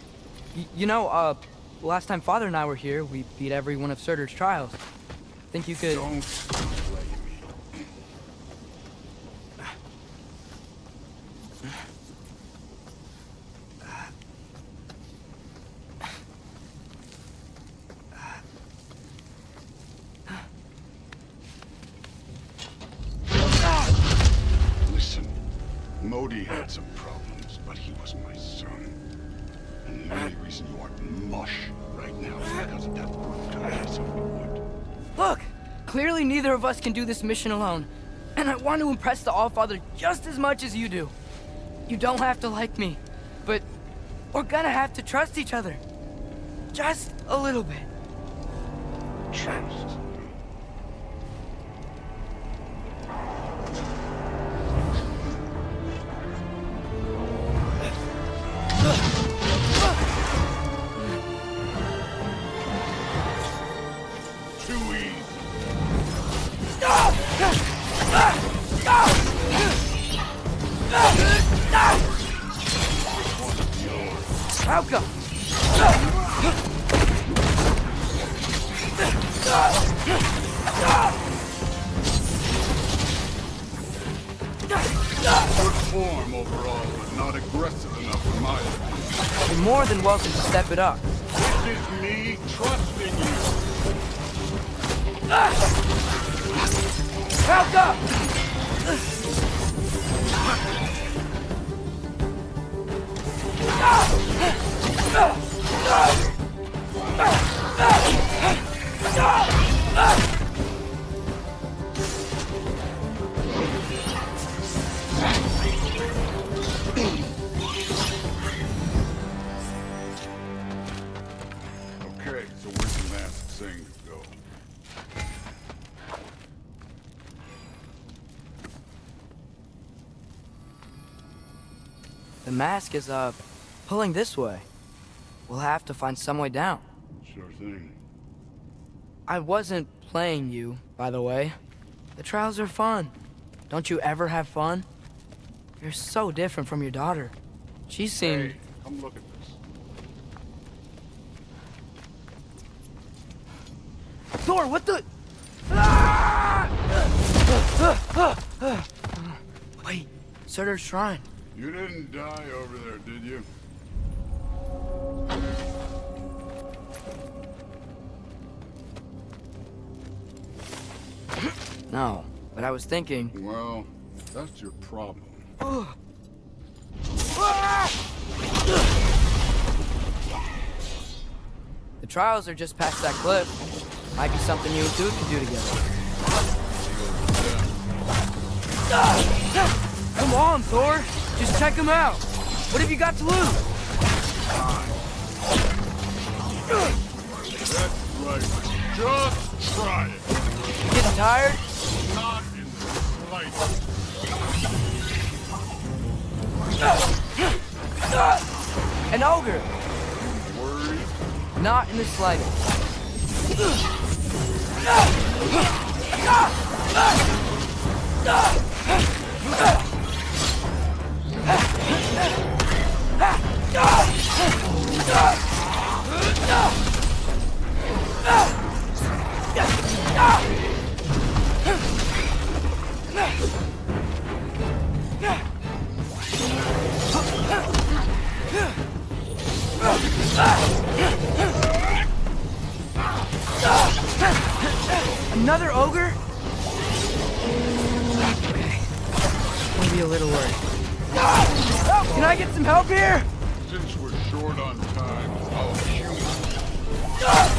You know, last time Father and I were here, we beat every one of Surtur's trials. Think you could... Don't play me. Modi had some problems, but he was my son. And the only reason you aren't mush right now is because of that brutal piece of wood. Look! Clearly neither of us can do this mission alone. And I want to impress the Allfather just as much as you do. You don't have to like me, but we're gonna have to trust each other. Just a little bit. Trust. How come? Good form overall, but not aggressive enough for my opinion. You're more than welcome to step it up. This is me trusting you. Help up! Okay, so where's the mask saying to go? The mask is, pulling this way. We'll have to find some way down. Sure thing. I wasn't playing you, by the way. The trials are fun. Don't you ever have fun? You're so different from your daughter. She seemed... Hey, come look at this. Thor, what the... Wait, Surtur's shrine. You didn't die over there, did you? No, but I was thinking... Well, that's your problem. The trials are just past that cliff. Might be something you and Dude could do together. Come on, Thor! Just check him out! What have you got to lose? That's right. Just try it. Getting tired? Not in the slightest. An ogre! Worried? Not in the slightest. Another ogre? Okay. Maybe a little worried. Can I get some help here? Since we're short on time, I'll shoot. Jump!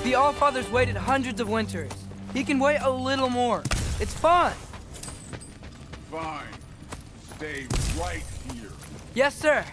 The Allfather's waited hundreds of winters. He can wait a little more. It's fun. Fine. Stay right here. Yes, sir.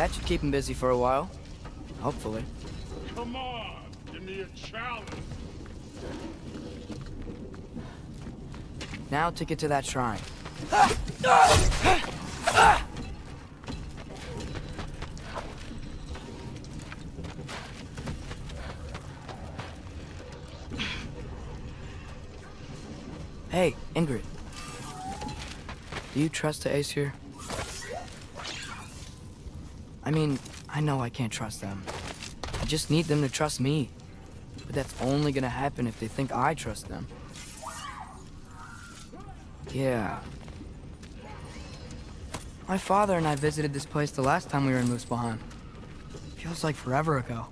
That should keep him busy for a while. Hopefully. Come on, give me a challenge. Now to get to that shrine. Hey, Ingrid. Do you trust the Aesir? I mean, I know I can't trust them. I just need them to trust me. But that's only gonna happen if they think I trust them. Yeah. My father and I visited this place the last time we were in Muspelheim. Feels like forever ago.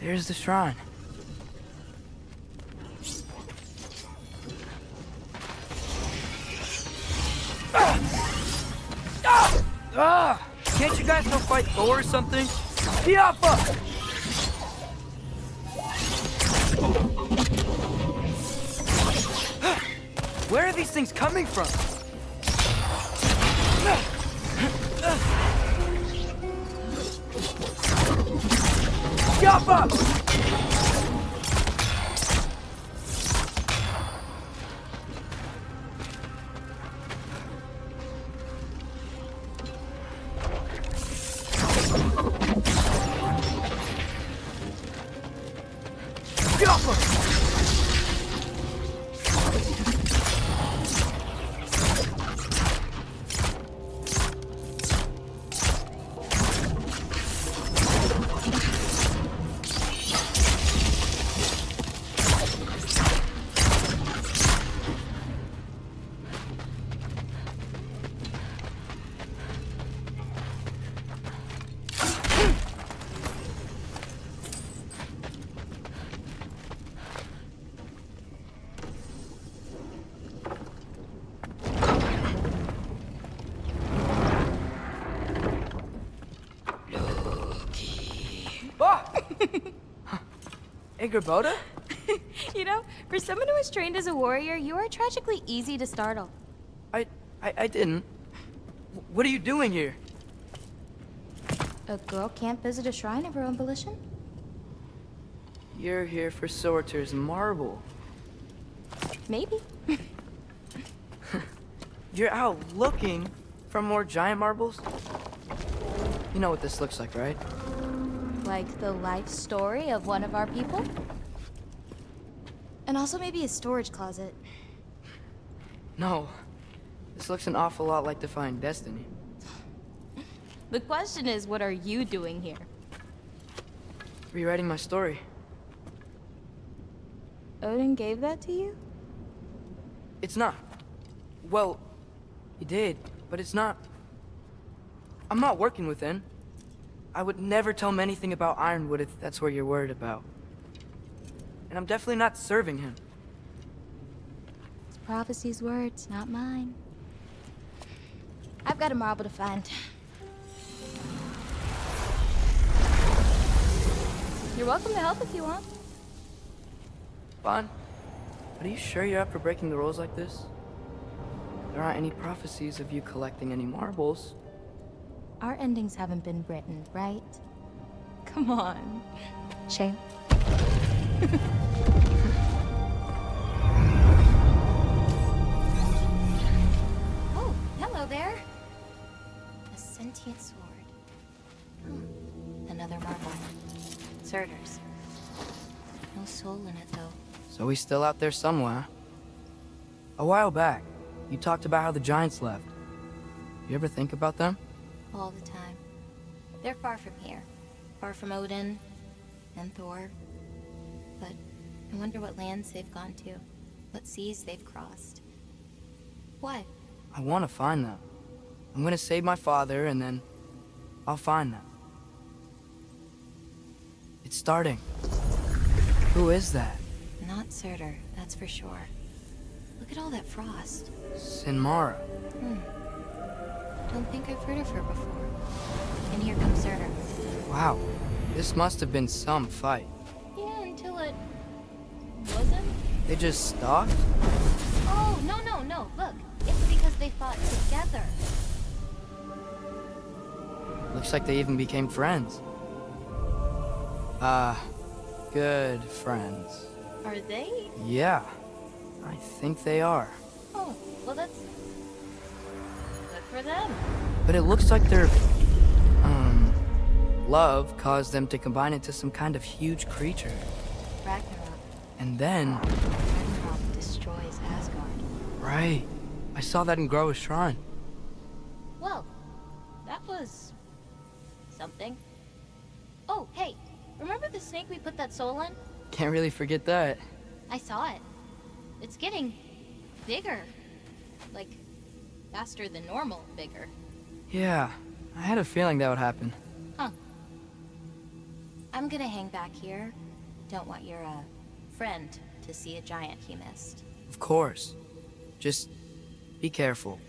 There's the shrine. Can't you guys go fight Thor or something? Piaffa! Where are these things coming from? Jump up! Boda? You know, for someone who was trained as a warrior, you are tragically easy to startle. I didn't. What are you doing here? A girl can't visit a shrine of her own volition? You're here for Sorter's marble. Maybe. You're out looking for more giant marbles? You know what this looks like, right? Like the life story of one of our people? And also maybe a storage closet. No. This looks an awful lot like Defying Destiny. The question is, what are you doing here? Rewriting my story. Odin gave that to you? It's not. Well, he did, but it's not. I'm not working with him. I would never tell him anything about Ironwood if that's what you're worried about. And I'm definitely not serving him. It's prophecy's words, not mine. I've got a marble to find. You're welcome to help if you want. Bon, but are you sure you're up for breaking the rules like this? There aren't any prophecies of you collecting any marbles. Our endings haven't been written, right? Come on. Shame. Oh, hello there. A sentient sword. Another marble. Surtur's. No soul in it, though. So he's still out there somewhere. A while back, you talked about how the giants left. You ever think about them? All the time. They're far from here. Far from Odin and Thor. But I wonder what lands they've gone to. What seas they've crossed. What? I want to find them. I'm gonna save my father, and then I'll find them. It's starting. Who is that? Not Surtur, that's for sure. Look at all that frost. Sinmara. Don't think I've heard of her before. And here comes Surtur. Wow. This must have been some fight. Yeah, until it wasn't. They just stalked? Oh, no. Look, it's because they fought together. Looks like they even became friends. Good friends. Are they? Yeah, I think they are. Oh, well that's good for them. But it looks like their, love caused them to combine into some kind of huge creature. Ragnarok. And then... Ragnarok destroys Asgard. Right. I saw that in Groa's shrine. Well, that was... something. Oh, hey, remember the snake we put that soul in? Can't really forget that. I saw it. It's getting bigger. Like, faster than normal bigger. Yeah, I had a feeling that would happen. Huh. I'm gonna hang back here. Don't want your, friend to see a giant he missed. Of course. Just be careful.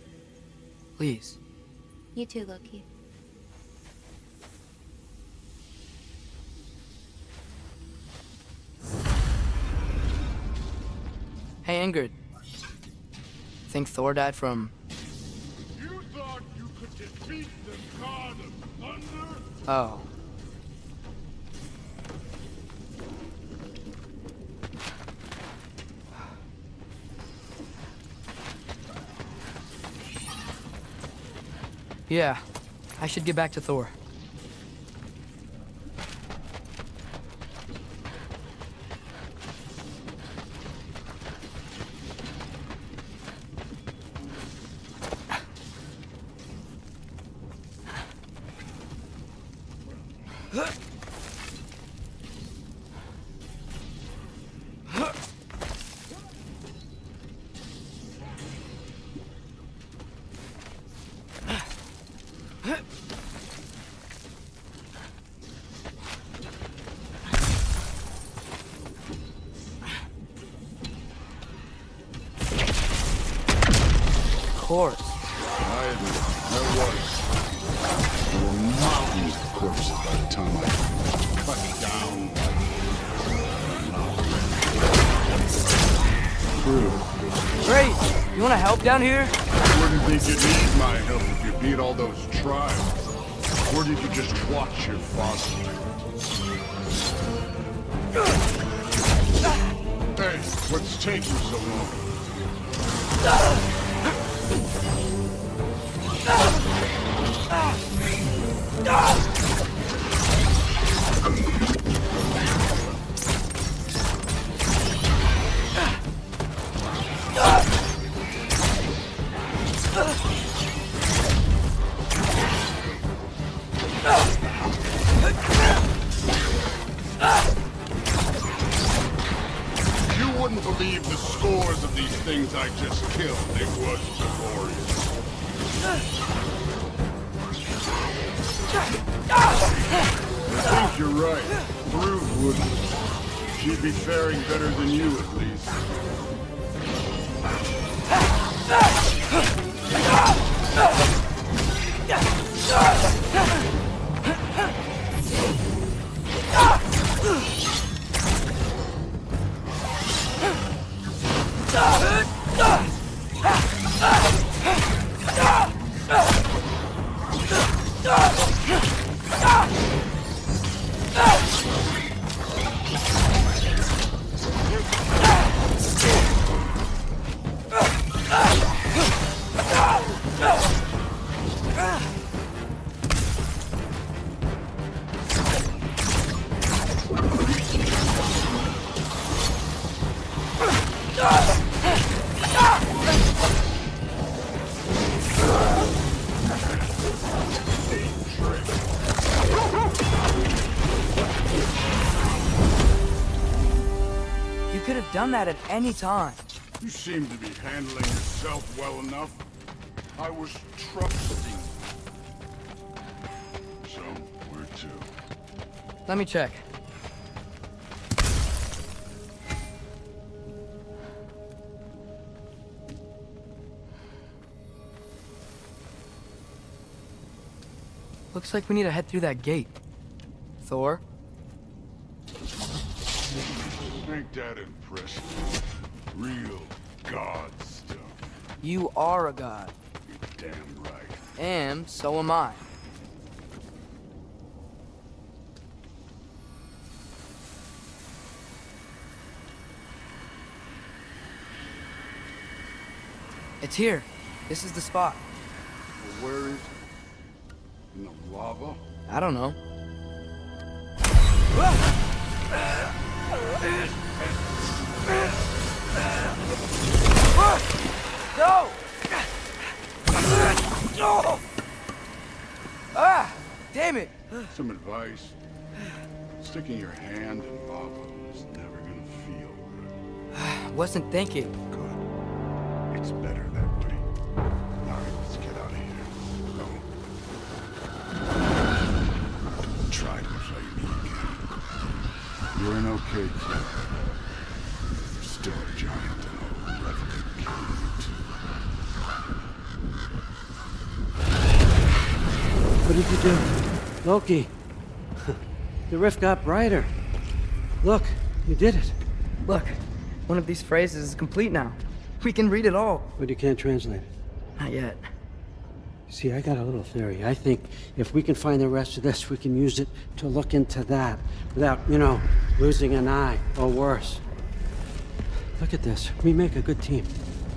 Please. You too, Loki. Hey, Ingrid. Think Thor died from... You thought you could defeat the god of thunder? Oh. Yeah, I should get back to Thor. Course. I admit, there was. There were mountains of corpses by the time I cut down like... True. Great! You wanna help down here? Wouldn't think you'd need my help if you beat all those trials. Or did you just watch your father? Hey, what's taking so long? You wouldn't believe the scores of these things I just killed. It was glorious. I think you're right. Brood wouldn't. She'd be faring better than you, at least. done that at any time. You seem to be handling yourself well enough. I was trusting. So, where to? Let me check. Looks like we need to head through that gate. Thor? Ain't that impressive? Real god stuff. You are a god. You're damn right. And so am I. It's here. This is the spot. Well, where is it? In the lava? I don't know. Go! Ah! Damn it! Some advice. Sticking your hand in lava is never gonna feel good. Wasn't thinking. Good. It's better that way. Alright, let's get out of here. Go. Try to play me again. You're an okay kid. You're still a giant and I'll never kill you too. What did you do? Loki. The rift got brighter. Look, you did it. Look, one of these phrases is complete now. We can read it all. But you can't translate it. Not yet. See, I got a little theory. I think if we can find the rest of this, we can use it to look into that without, losing an eye or worse. Look at this. We make a good team.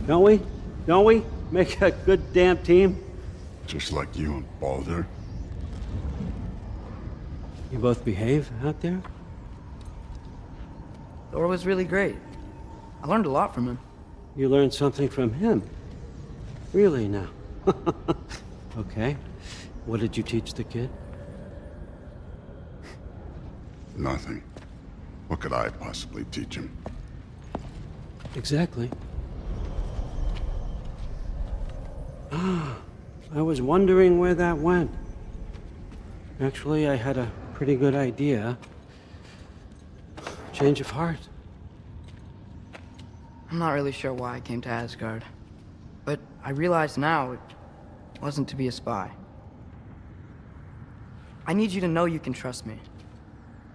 Don't we? Don't we? Make a good damn team? Just like you and Baldur. You both behave out there? Thor was really great. I learned a lot from him. You learned something from him? Really now? Okay. What did you teach the kid? Nothing. What could I possibly teach him? Exactly. Ah, I was wondering where that went. Actually, I had a pretty good idea. Change of heart. I'm not really sure why I came to Asgard. But I realize now it wasn't to be a spy. I need you to know you can trust me.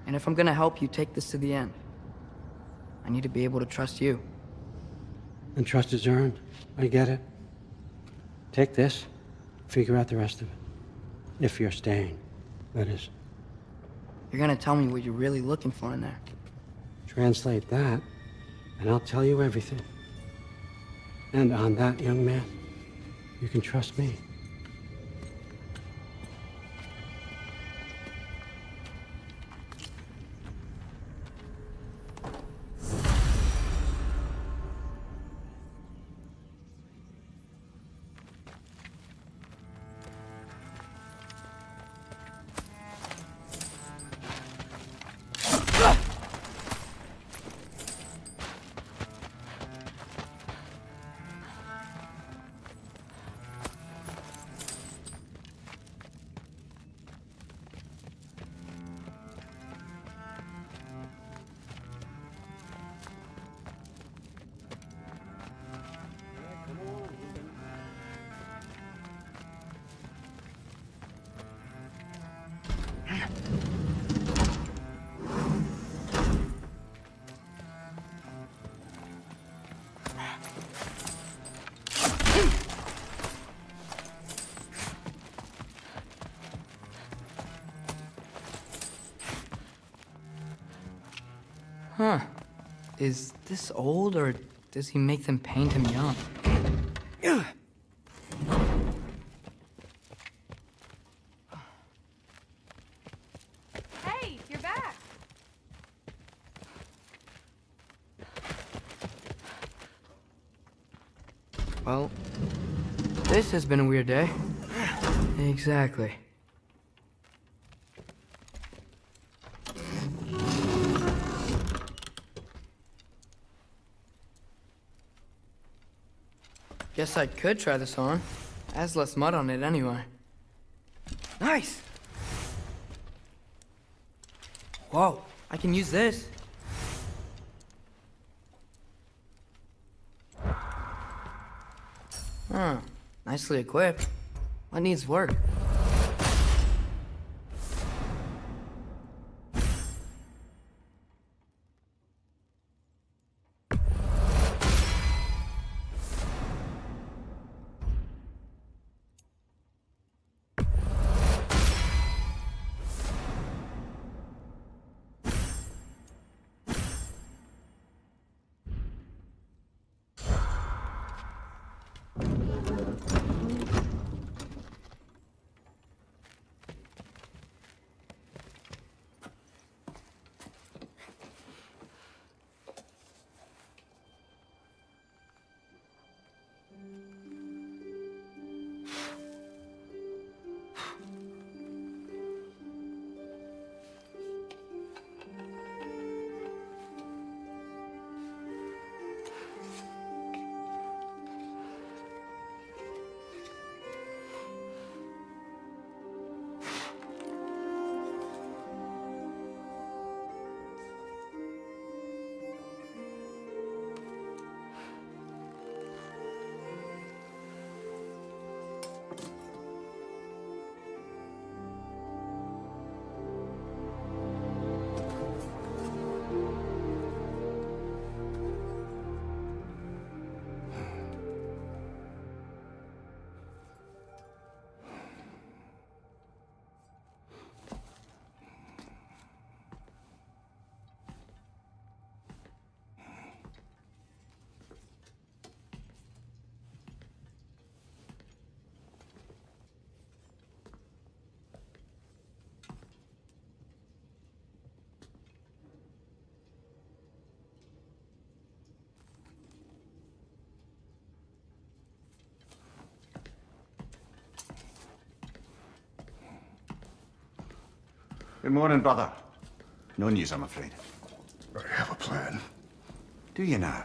And if I'm gonna help you take this to the end, I need to be able to trust you. And trust is earned. I get it. Take this, figure out the rest of it. If you're staying, that is. You're gonna tell me what you're really looking for in there. Translate that, and I'll tell you everything. And on that, young man, you can trust me. Huh. Is this old, or does he make them paint him young? Hey, you're back. Well, this has been a weird day. Exactly. Guess I could try this on. It has less mud on it anyway. Nice! Whoa, I can use this. Huh, nicely equipped. What needs work? Good morning, brother. No news, I'm afraid. I have a plan. Do you now?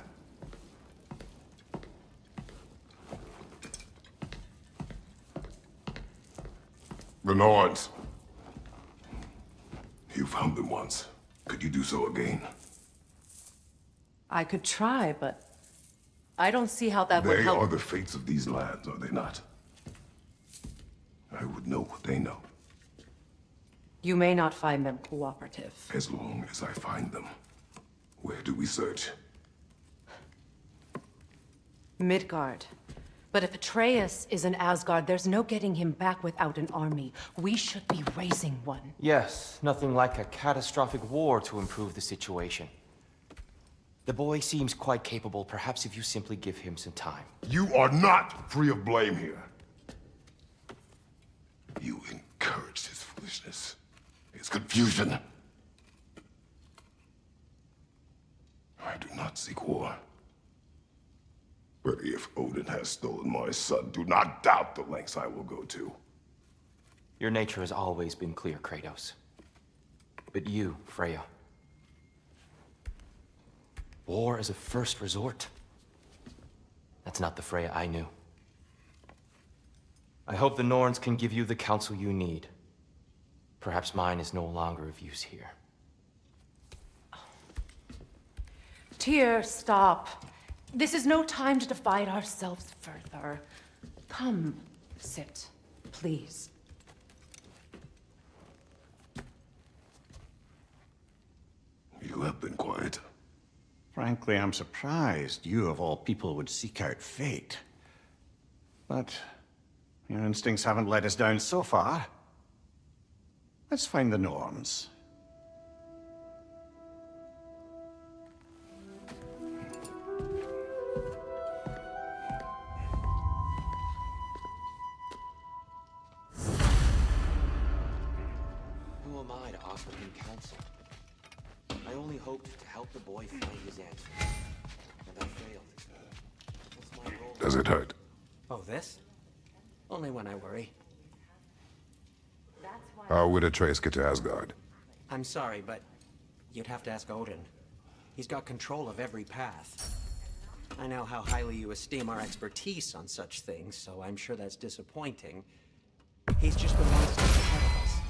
The Norns. You found them once. Could you do so again? I could try, but I don't see how that would help. They are the fates of these lands, are they not? I would know what they know. You may not find them cooperative. As long as I find them. Where do we search? Midgard. But if Atreus is in Asgard, there's no getting him back without an army. We should be raising one. Yes, nothing like a catastrophic war to improve the situation. The boy seems quite capable, perhaps if you simply give him some time. You are not free of blame here. You encouraged his foolishness. His confusion. I do not seek war. But if Odin has stolen my son, do not doubt the lengths I will go to. Your nature has always been clear, Kratos. But you, Freya. War as a first resort. That's not the Freya I knew. I hope the Norns can give you the counsel you need. Perhaps mine is no longer of use here. Tyr, stop. This is no time to divide ourselves further. Come, sit, please. You have been quiet. Frankly, I'm surprised you of all people would seek out fate. But your instincts haven't let us down so far. Let's find the Norns. Who am I to offer him counsel? I only hoped to help the boy find his answer. And I failed. What's my role? Does it hurt? Oh, this? Only when I worry. How would Atreus get to Asgard? I'm sorry, but you'd have to ask Odin. He's got control of every path. I know how highly you esteem our expertise on such things, so I'm sure that's disappointing. He's just been one step ahead of us.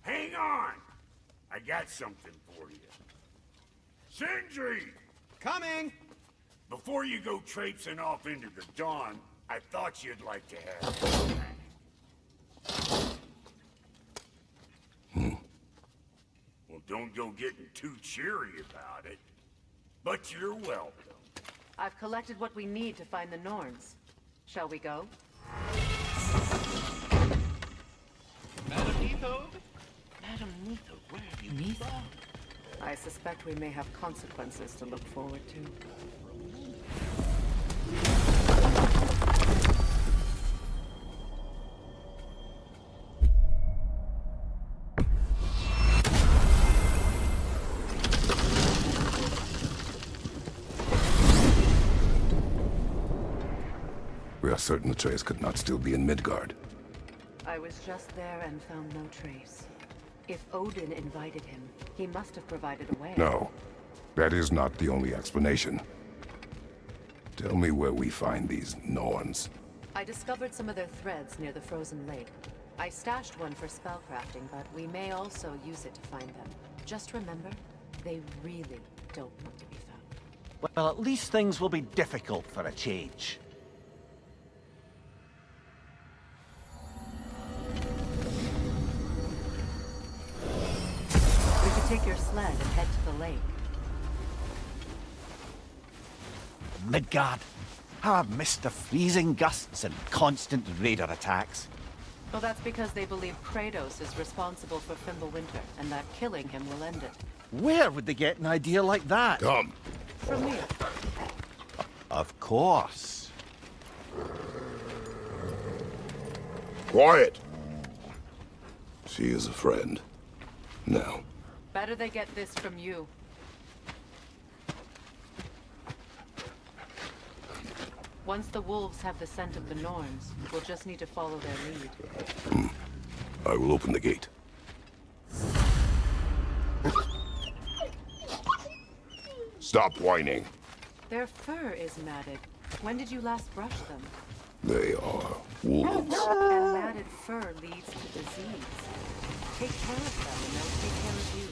Hang on! I got something for you. Sindri! Coming! Before you go traipsing off into the dawn, I thought you'd like to have Well, don't go getting too cheery about it. But you're welcome. I've collected what we need to find the Norns. Shall we go? Madam Neathode? Madam Neathode, where have you been? I suspect we may have consequences to look forward to. We are certain Atreus could not still be in Midgard. I was just there and found no trace. If Odin invited him, he must have provided a way. No, that is not the only explanation. Tell me where we find these Norns. I discovered some of their threads near the frozen lake. I stashed one for spellcrafting, but we may also use it to find them. Just remember, they really don't want to be found. Well, at least things will be difficult for a change. We could take your sled and head to the lake. Midgard. How I've missed the freezing gusts and constant raider attacks. Well, that's because they believe Kratos is responsible for Fimbulwinter, and that killing him will end it. Where would they get an idea like that? Come. From me. Of course. Quiet! She is a friend. Now. Better they get this from you. Once the wolves have the scent of the Norns, we'll just need to follow their lead. I will open the gate. Stop whining. Their fur is matted. When did you last brush them? They are wolves. And matted fur leads to disease. Take care of them and they'll take care of you.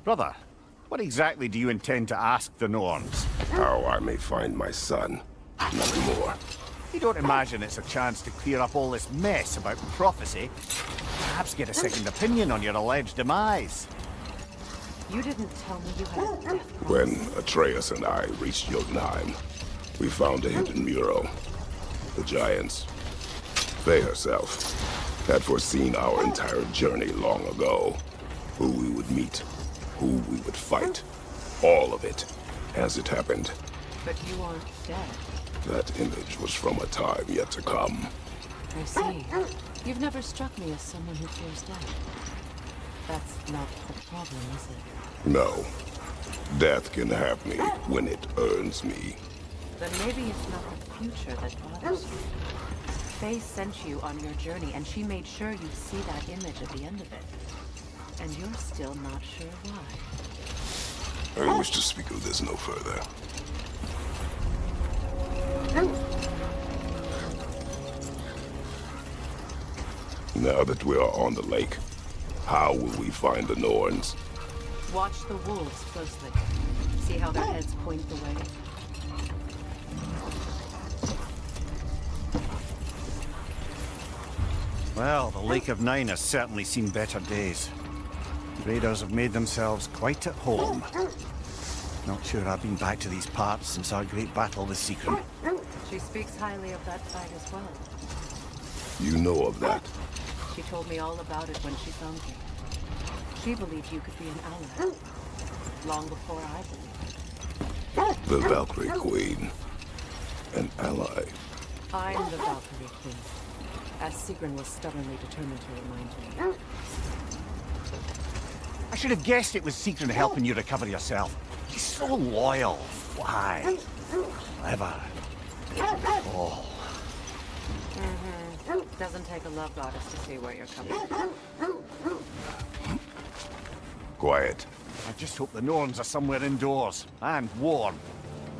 Brother, what exactly do you intend to ask the Norns? How I may find my son. Nothing more. You don't imagine it's a chance to clear up all this mess about prophecy? Perhaps get a second opinion on your alleged demise. You didn't tell me you had a death cross. When Atreus and I reached Jotunheim, we found a hidden mural. The giants, Faye herself, had foreseen our entire journey long ago. Who we would meet, who we would fight. All of it, as it happened. But you aren't dead. That image was from a time yet to come. I see. You've never struck me as someone who fears death. That's not the problem, is it? No. Death can have me when it earns me. Then maybe it's not the future that bothers you. Faye sent you on your journey, and she made sure you'd see that image at the end of it. And you're still not sure why. I wish to speak of this no further. Now that we are on the lake, how will we find the Norns? Watch the wolves closely. See how their heads point the way? Well, the Lake of Nine has certainly seen better days. Raiders have made themselves quite at home. Not sure I've been back to these parts since our great battle with Secret. She speaks highly of that fight as well. You know of that. She told me all about it when she found me. She believed you could be an ally. Long before I believed. The Valkyrie Queen. An ally. I'm the Valkyrie Queen, as Sigrun was stubbornly determined to remind me. I should have guessed it was Secret helping you recover yourself. He's so loyal. Why? Clever. Oh. Doesn't take a love goddess to see where you're coming from. Quiet. I just hope the Norns are somewhere indoors and warm.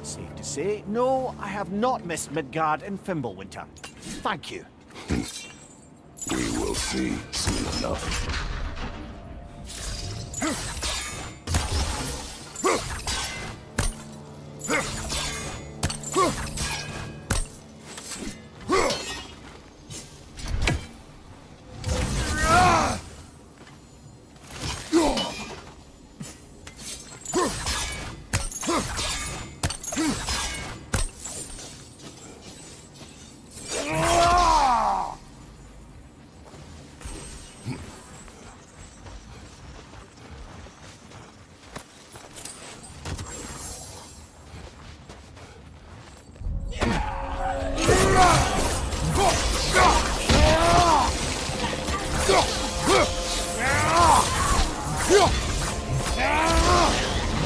Safe to say, no, I have not missed Midgard in Fimbulwinter. Thank you. We will see soon enough.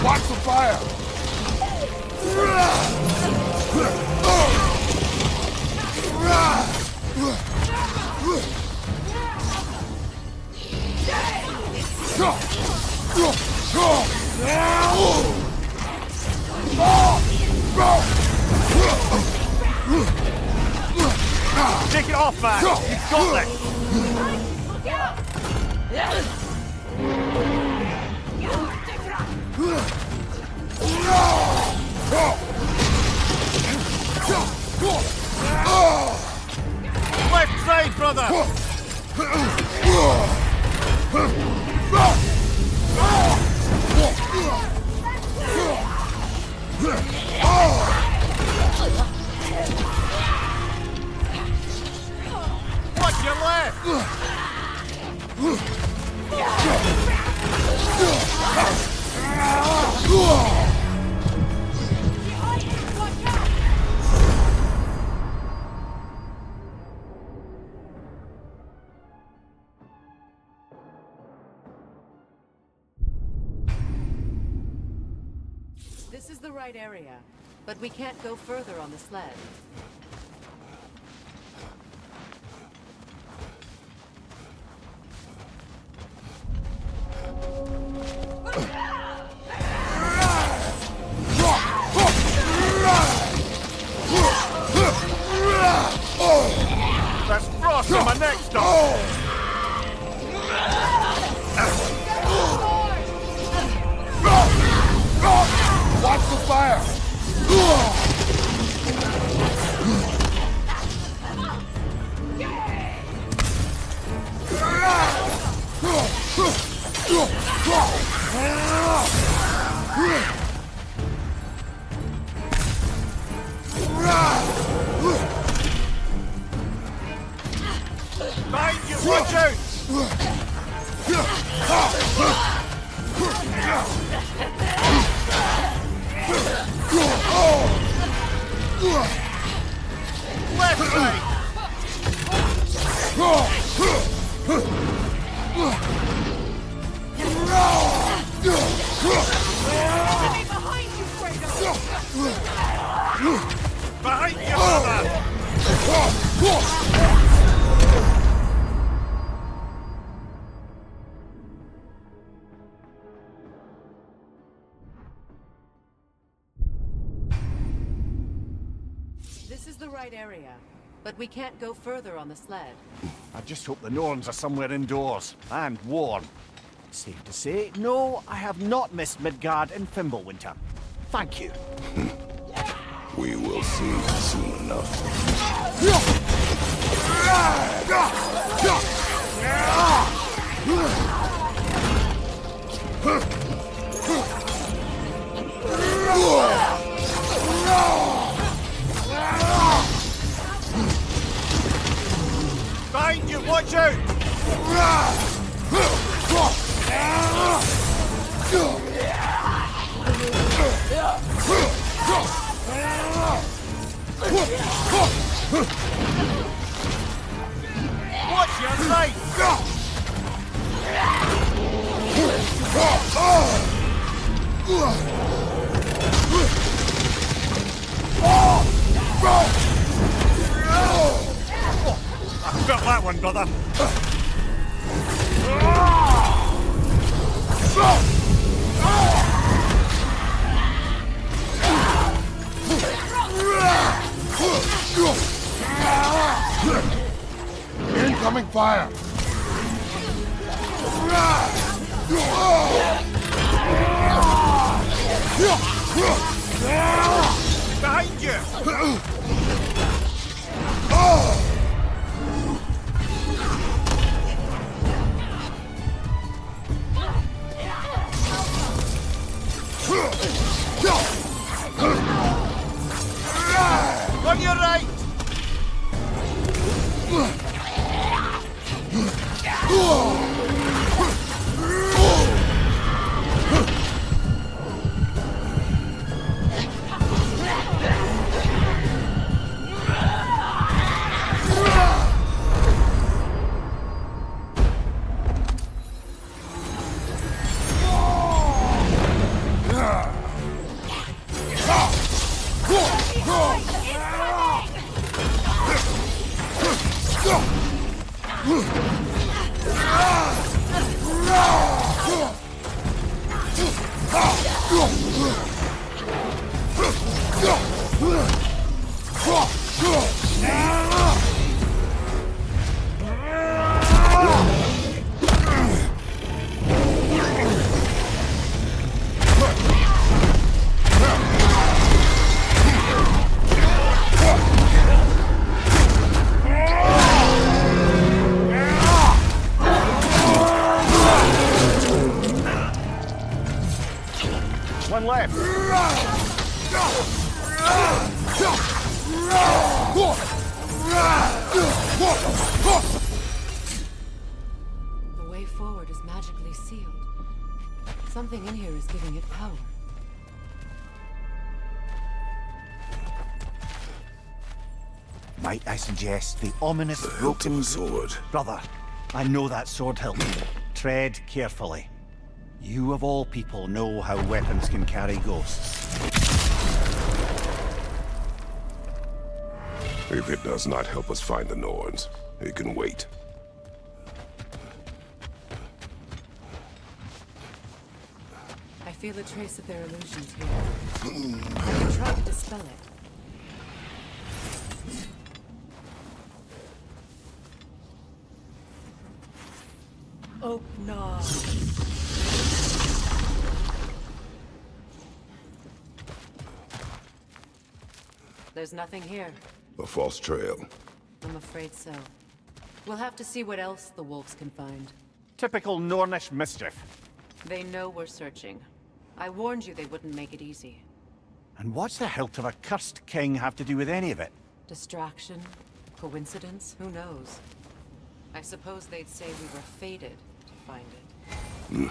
Watch the fire! Take it off, man! You've got this! Left side, brother! Watch your left! This is the right area, but we can't go further on the sled. That's frost in my neck, dog! Watch the fire! Mind you, watch out! Left side! Behind you, brother! This is the right area, But we can't go further on the sled. I just hope the Norns are somewhere indoors, and warm. Safe to say, no, I have not missed Midgard and Fimbulwinter. Thank you. We will see soon enough. Behind you, watch out! Watch your right! I felt that one, brother. Incoming fire! Behind you! On your right! One left. The way forward is magically sealed. Something in here is giving it power. Might I suggest the ominous broken sword? Brother, I know that sword hilt. Tread carefully. You of all people know how weapons can carry ghosts. If it does not help us find the Norns, it can wait. I feel a trace of their illusions here. I can try to dispel it. Oh, no. There's nothing here. A false trail. I'm afraid so. We'll have to see what else the wolves can find. Typical Nornish mischief. They know we're searching. I warned you they wouldn't make it easy. And what's the hilt of a cursed king have to do with any of it? Distraction? Coincidence? Who knows? I suppose they'd say we were fated to find it.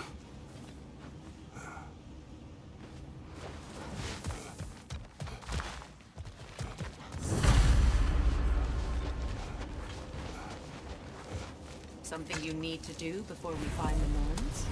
Something you need to do before we find the Norns?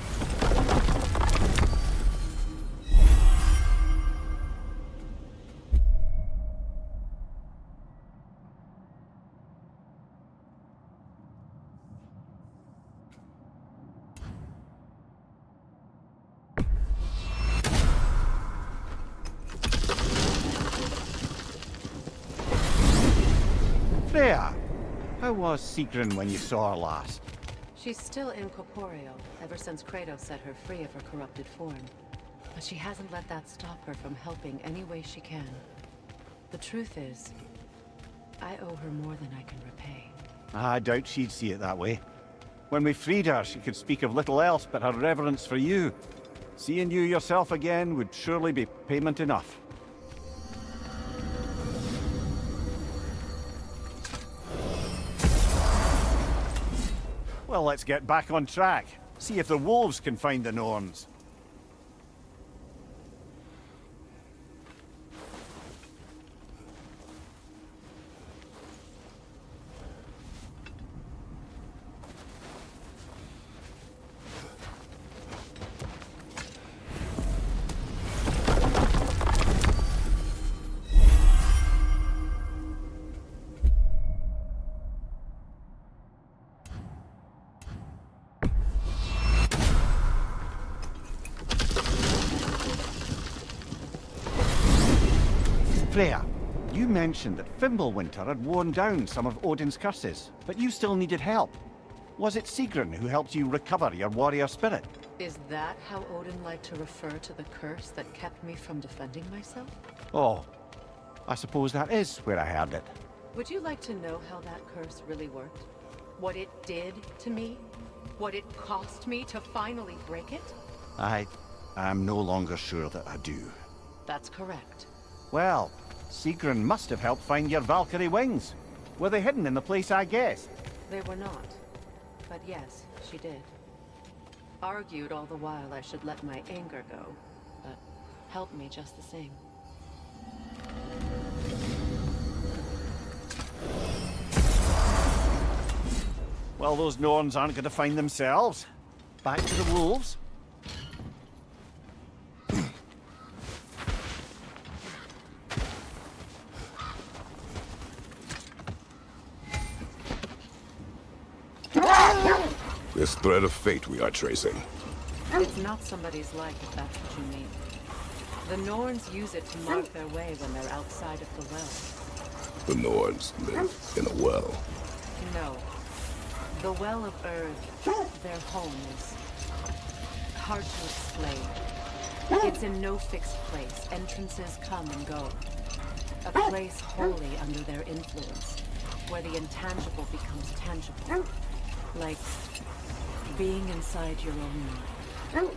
Freya, how was Sigrun when you saw her last? She's still incorporeal, ever since Kratos set her free of her corrupted form. But she hasn't let that stop her from helping any way she can. The truth is, I owe her more than I can repay. I doubt she'd see it that way. When we freed her, she could speak of little else but her reverence for you. Seeing you yourself again would surely be payment enough. Well, let's get back on track. See if the wolves can find the Norns. Freya, you mentioned that Fimbulwinter had worn down some of Odin's curses, but you still needed help. Was it Sigrun who helped you recover your warrior spirit? Is that how Odin liked to refer to the curse that kept me from defending myself? Oh, I suppose that is where I heard it. Would you like to know how that curse really worked? What it did to me? What it cost me to finally break it? I'm no longer sure that I do. That's correct. Well, Sigrun must have helped find your Valkyrie wings. Were they hidden in the place I guessed? They were not. But yes, she did. Argued all the while I should let my anger go, but helped me just the same. Well, those Norns aren't going to find themselves. Back to the wolves. This thread of fate we are tracing. It's not somebody's life, if that's what you mean. The Norns use it to mark their way when they're outside of the well. The Norns live in a well. No. The Well of Earth, their home, is hard to explain. It's in no fixed place. Entrances come and go. A place wholly under their influence, where the intangible becomes tangible. Like being inside your own mind.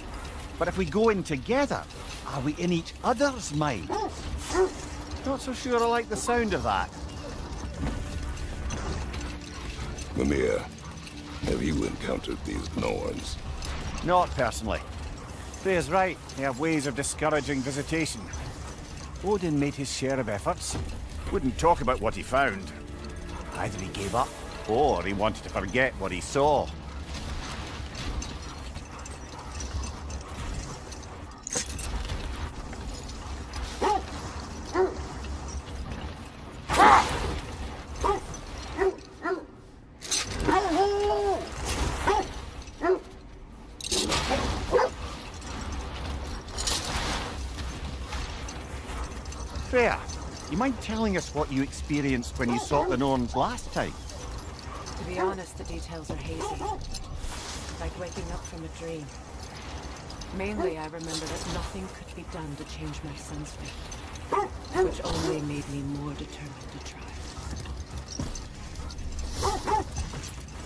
But if we go in together, are we in each other's mind? Not so sure I like the sound of that. Mimir, have you encountered these Norns? Not personally. Freya's right, they have ways of discouraging visitation. Odin made his share of efforts. Wouldn't talk about what he found. Either he gave up, or he wanted to forget what he saw. Freya, you mind telling us what you experienced when you sought the Norns last time? To be honest, the details are hazy. Like waking up from a dream. Mainly, I remember that nothing could be done to change my son's fate. Which only made me more determined to try.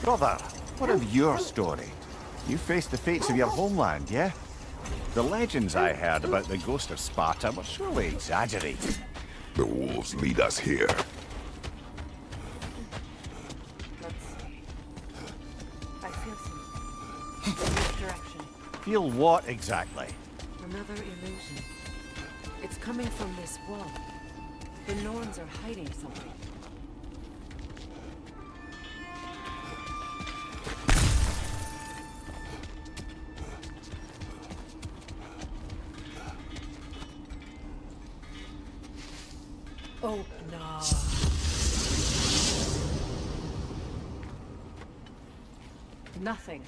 Brother, what of your story? You faced the fates of your homeland, yeah? The legends I heard about the ghost of Sparta were surely exaggerated. The wolves lead us here. I feel something. In this direction. Feel what exactly? Another illusion. It's coming from this wall. The Norns are hiding something. Oh, no. Nothing.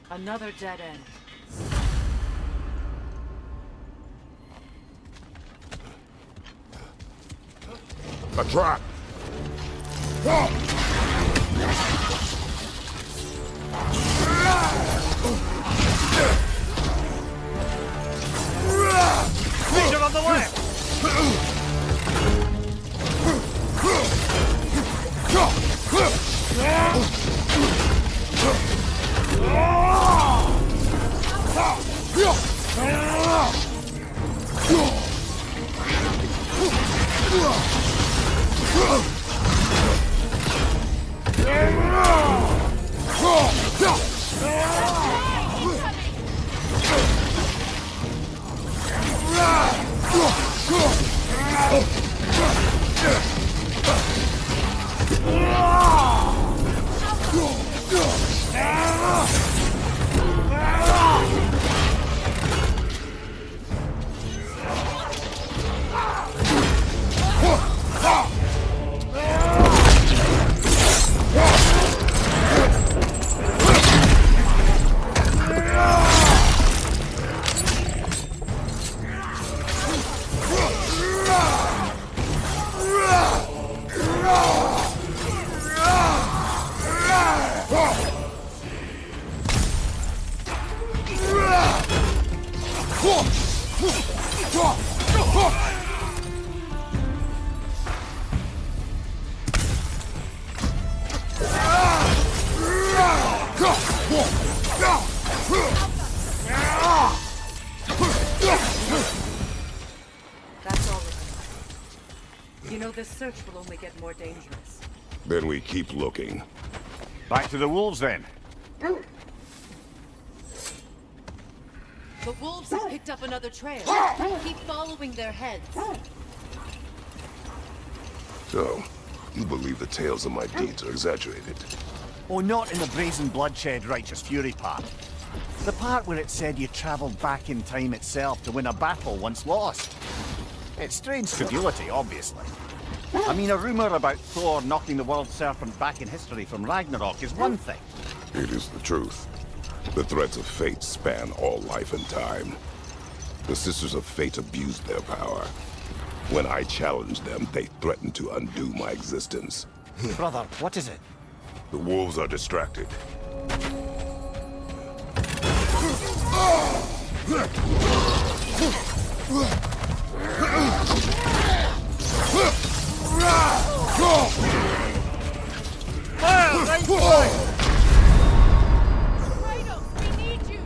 Another dead end. A trap! Leader on the left! That's all of them. You know, this search will only get more dangerous. Then we keep looking. Back to the wolves, then. The wolves have picked up another trail. Keep following their heads. So, you believe the tales of my deeds are exaggerated? Oh, not in the brazen bloodshed righteous fury part. The part where it said you travelled back in time itself to win a battle once lost. It's strange credulity, obviously. I mean, a rumour about Thor knocking the world serpent back in history from Ragnarok is one thing. It is the truth. The threats of fate span all life and time. The Sisters of Fate abused their power. When I challenged them, they threatened to undo my existence. Brother, what is it? The wolves are distracted. Kratos, we need you!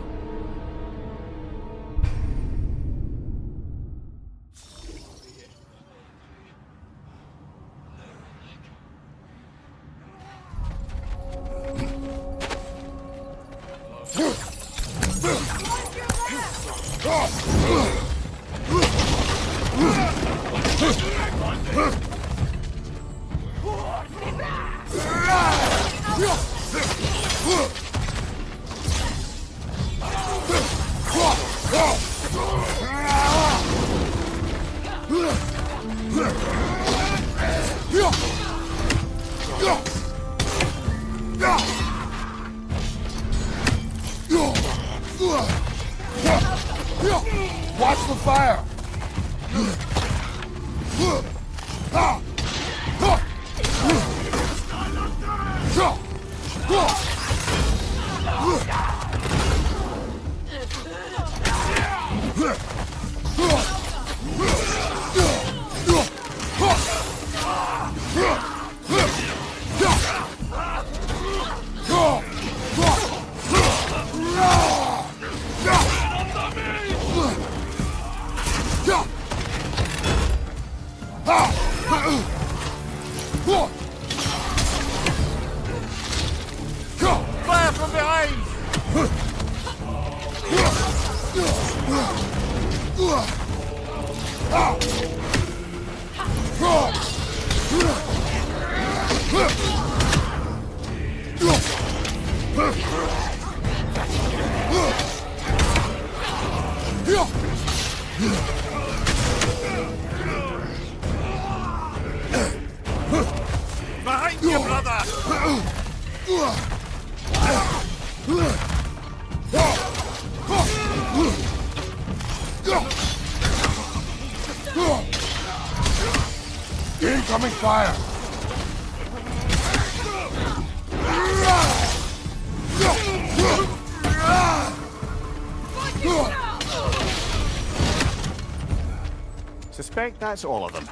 Watch the fire! Fire from behind! Behind you, brother! Incoming fire! Suspect that's all of them.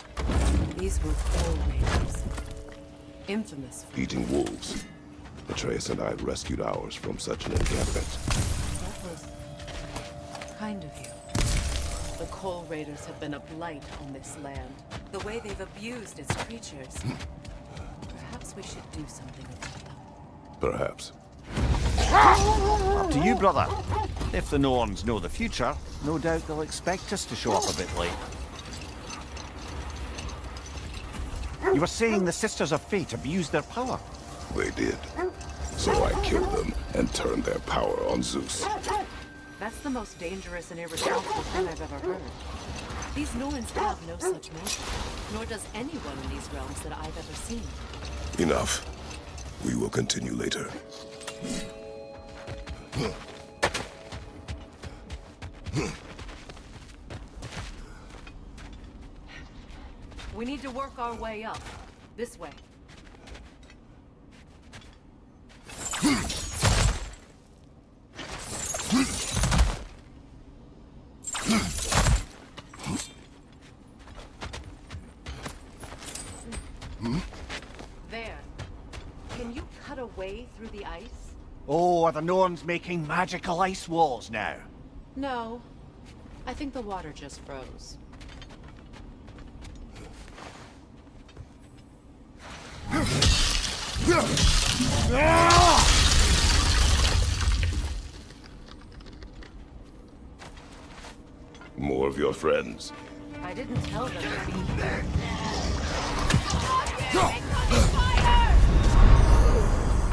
These were coal raiders. Infamous. Eating wolves. Atreus and I rescued ours from such an encampment. That was kind of you. The coal raiders have been a blight on this land. The way they've abused its creatures. Perhaps we should do something about them. Perhaps. Up to you, brother. If the Norns know the future, no doubt they'll expect us to show up a bit late. You were saying the Sisters of Fate abused their power? They did. So I killed them and turned their power on Zeus. That's the most dangerous and irresponsible thing I've ever heard. These Norns have no such magic, nor does anyone in these realms that I've ever seen. Enough. We will continue later. We need to work our way up. This way. There. Can you cut a way through the ice? Oh, are the Norns making magical ice walls now? No. I think the water just froze. More of your friends. I didn't tell them to be here.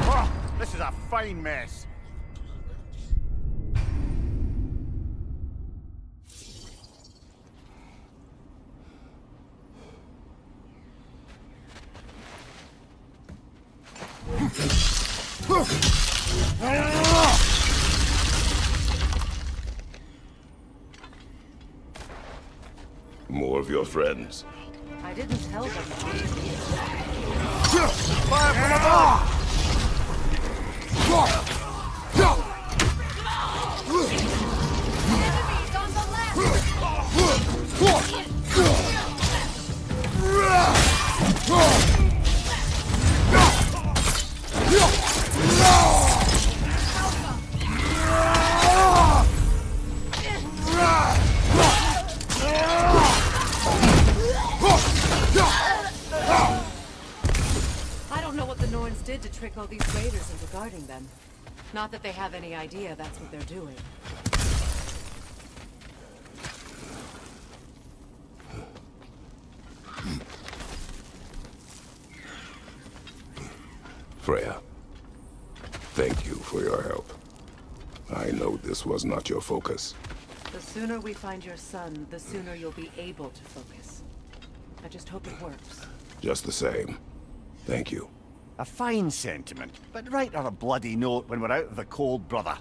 Oh, this is a fine mess. More of your friends. I didn't tell them to be here. Fire from above! Enemies on the left! I don't know what the Norns did to trick all these raiders into guarding them. Not that they have any idea that's what they're doing. Freya, thank you for your help. I know this was not your focus. The sooner we find your son, the sooner you'll be able to focus. I just hope it works. Just the same. Thank you. A fine sentiment, but write her a bloody note when we're out of the cold, brother.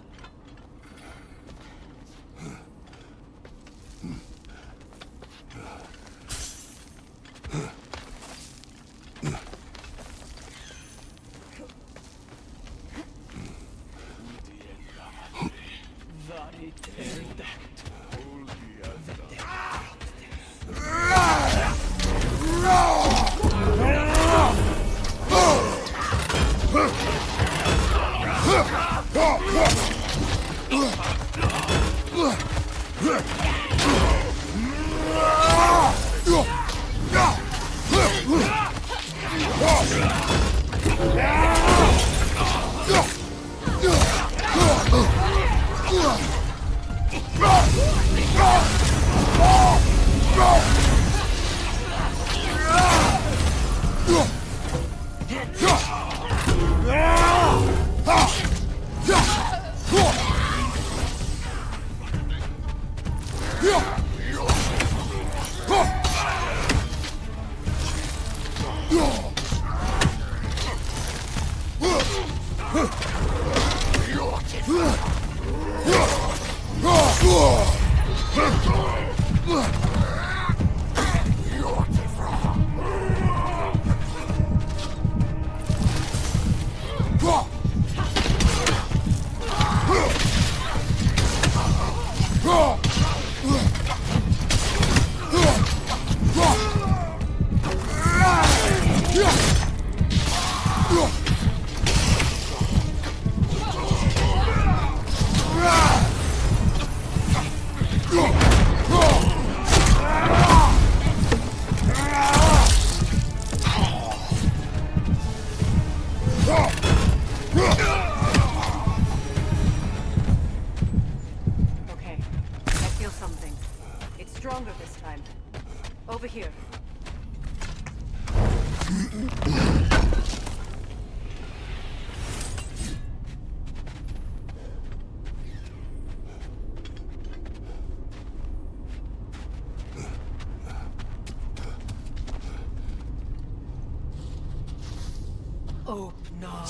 Open up.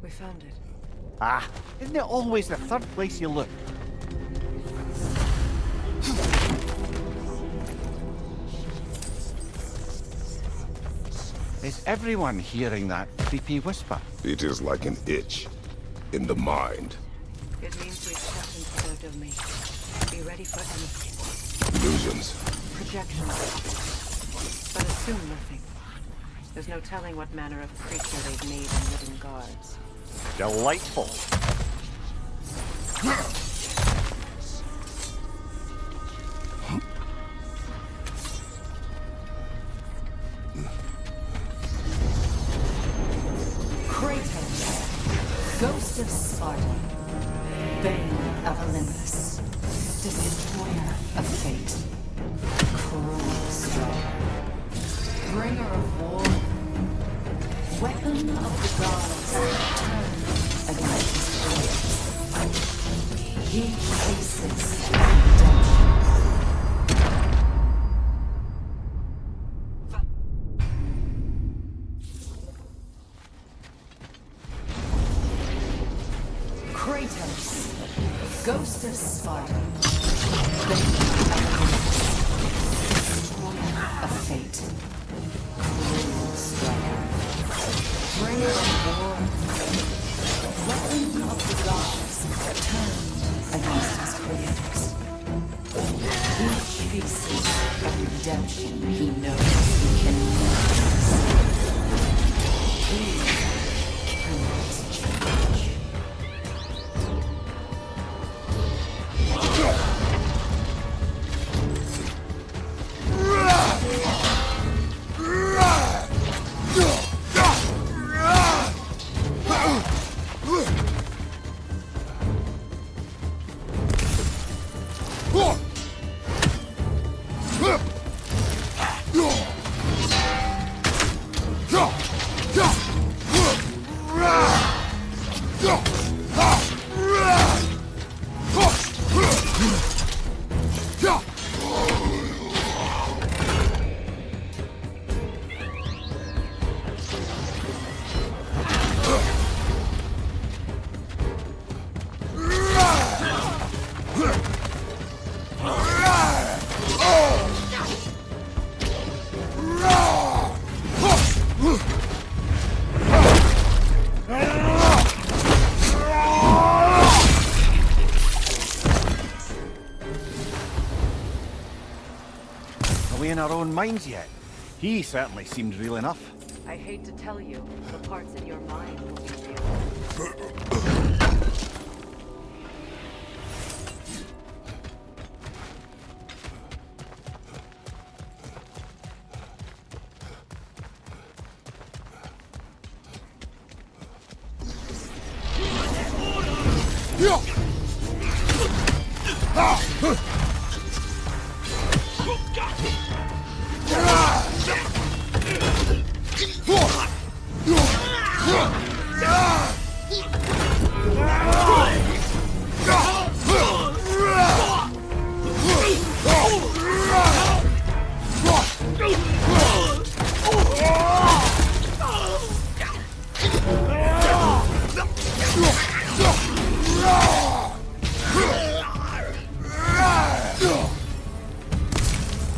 We found it. Ah, isn't it always the third place you look? Is everyone hearing that creepy whisper? It is like an itch in the mind. It means we've stepped into their domain. Be ready for anything. Illusions. Projections. But assume nothing. There's no telling what manner of creature they've made in living guards. Delightful. Kratos, ghost of Sparta, bane of Olympus, destroyer of fate, cruel striker, bringer of war, weapon of the gods, turned against his foes. He faces redemption. Kratos, ghost of Sparta, bane of Olympus, destroyer of fate, cruel striker, bringer of war, weapon of the gods, turned against his creators. He chases a redemption he knows he can never lose. He cannot change. Are we in our own minds yet? He certainly seemed real enough. I hate to tell you, the parts in your mind will be real.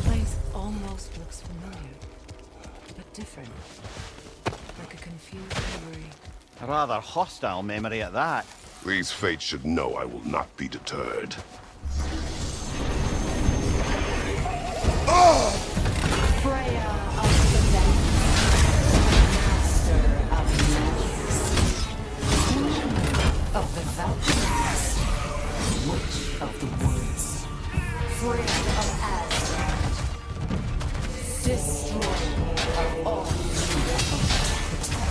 Place almost looks familiar, but different. Like a confused memory. A rather hostile memory at that. These fates should know I will not be deterred. Freya of the Vent, master of magics, queen of the Valkyries, witch of the woods, Freya of Asgard, destroyer of all she hoped to protect.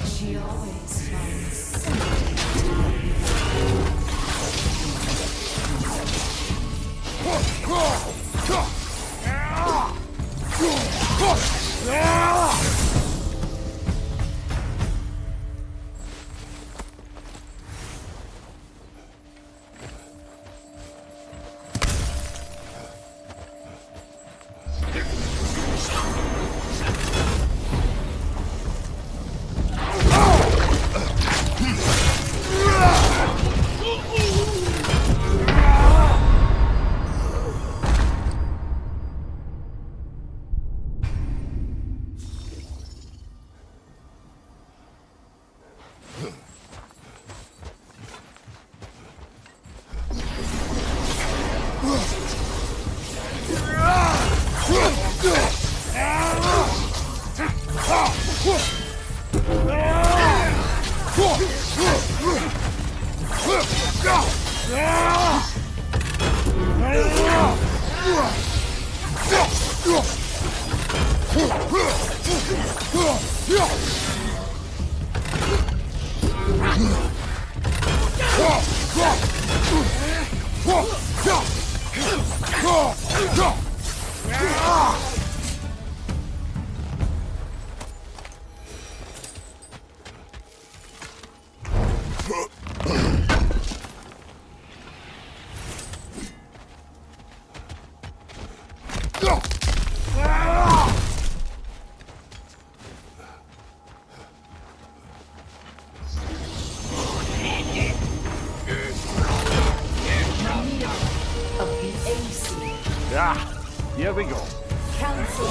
She always finds something to Here we go. Council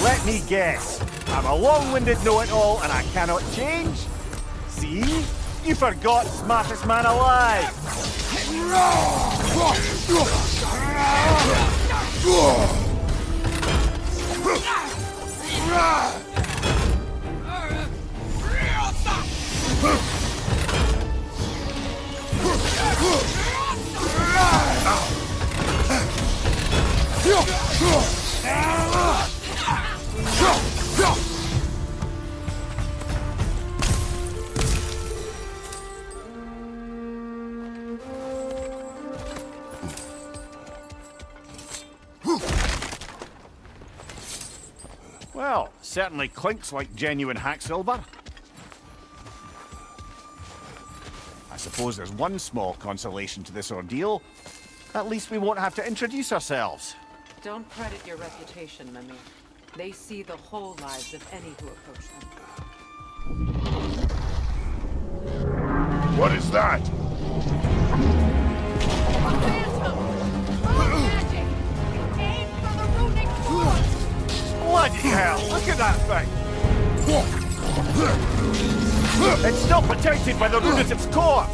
Let me guess. I'm a long-winded know-it-all and I cannot change? See? You forgot smartest man alive! Well, certainly clinks like genuine hack silver. I suppose there's one small consolation to this ordeal. At least we won't have to introduce ourselves. Don't credit your reputation, Mimir. They see the whole lives of any who approach them. What is that? Bloody hell, look at that thing! It's still protected by the rune at its core!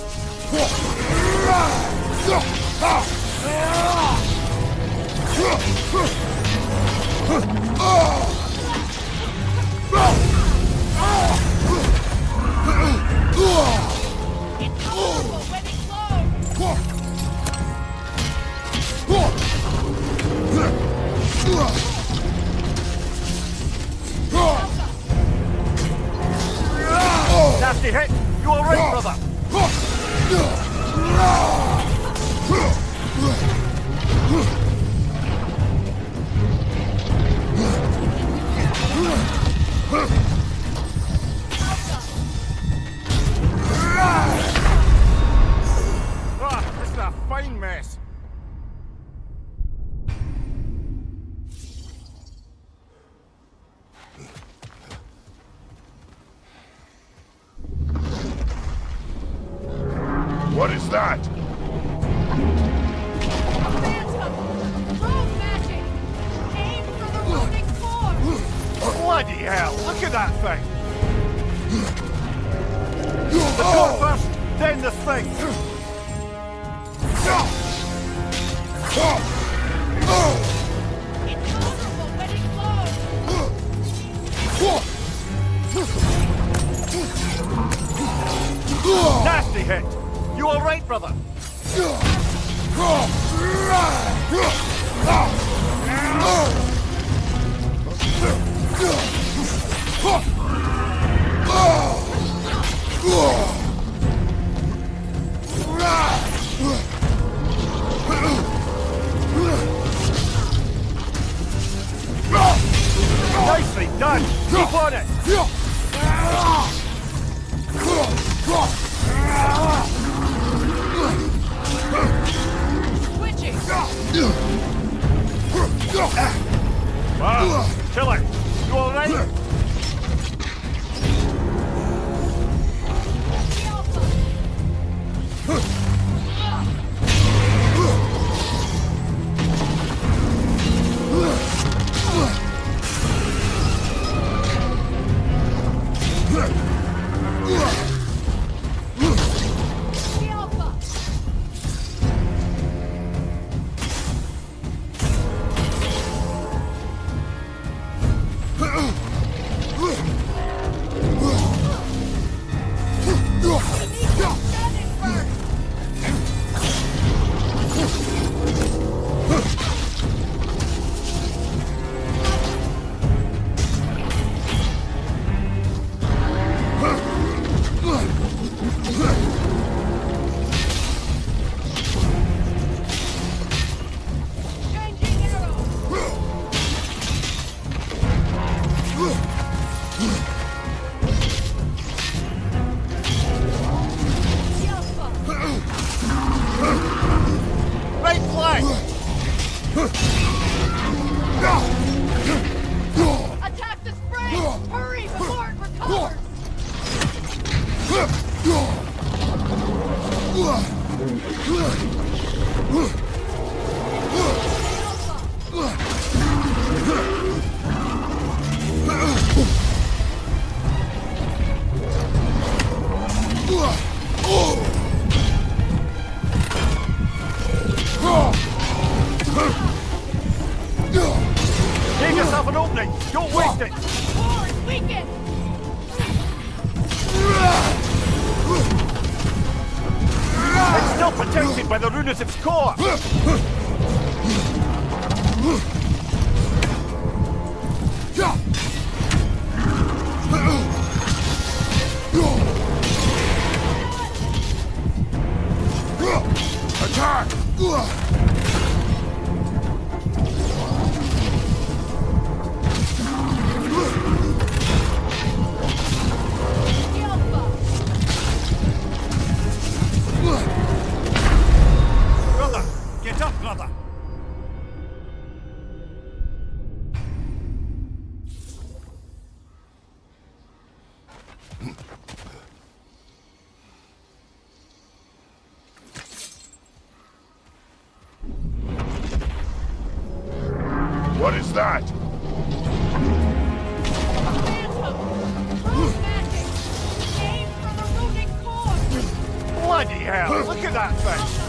Nasty hit! You alright, brother? This is a fine mess. What is that? Bloody hell, look at that thing! The door first, then the thing! Nasty hit! You alright, brother? Nicely done! Keep on it! Wow, killer! You alright? Give yourself an opening! Don't waste it! Core is weakened! It's still protected by the rune at its core! Attack! Brother! Get up, brother! What is that? Bloody hell! Look at that thing!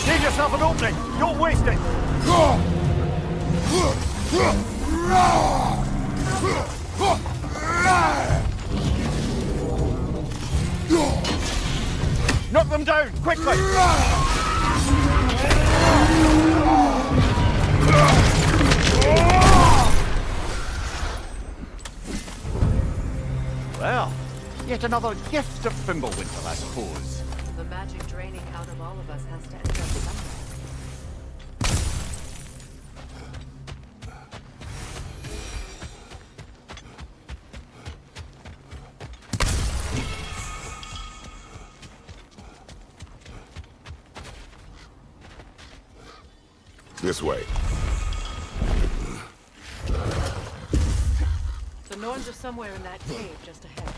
Give yourself an opening! Don't waste it! Knock them down, quickly! Well, yet another gift of Fimbulwinter, I suppose. The magic draining out of all of us has to end up somewhere. This way. The Norns are somewhere in that cave just ahead.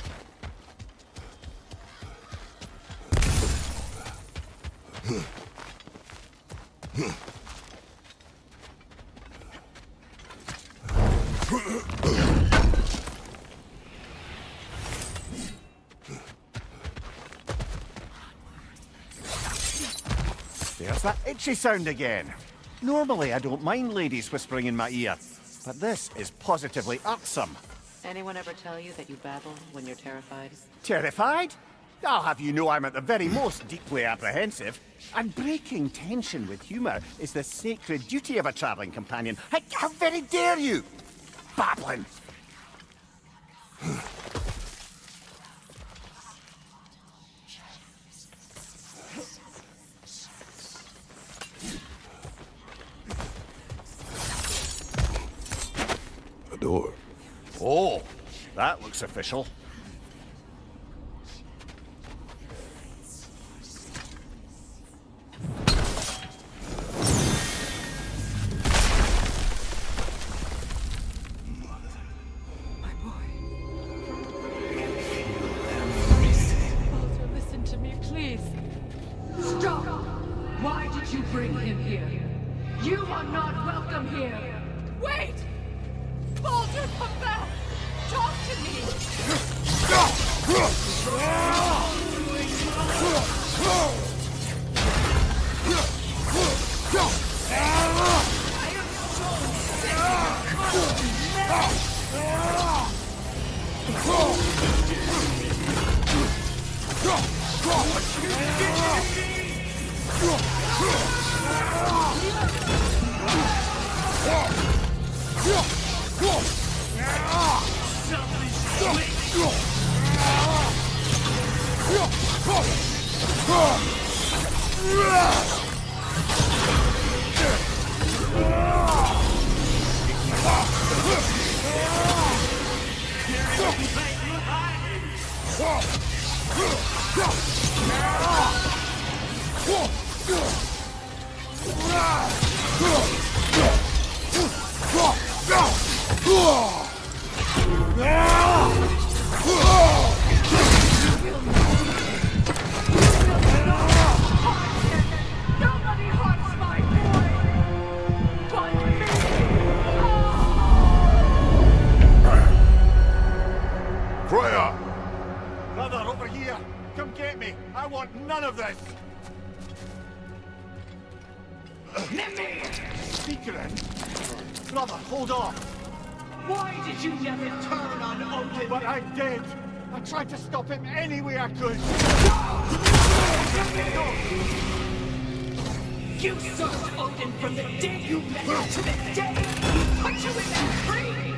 There's that itchy sound again. Normally, I don't mind ladies whispering in my ear, but this is positively irksome. Anyone ever tell you that you babble when you're terrified? Terrified? I'll have you know I'm at the very most deeply apprehensive. And breaking tension with humour is the sacred duty of a travelling companion. How very dare you! Babbling! A door. Oh, that looks official. Listen to me, please. Stop! Why did you bring him here? You are not welcome here! Wait! Baldur, come back! Talk to me! Brother, over here! Come get me! I want none of this! Speakerin? Brother, hold off! Why did you never turn on Odin? But I did! I tried to stop him any way I could! You served Odin from the day you met him to the day he put you in that tree!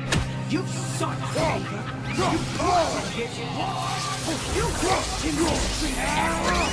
You sought favor! You fought his war! You walked in the street every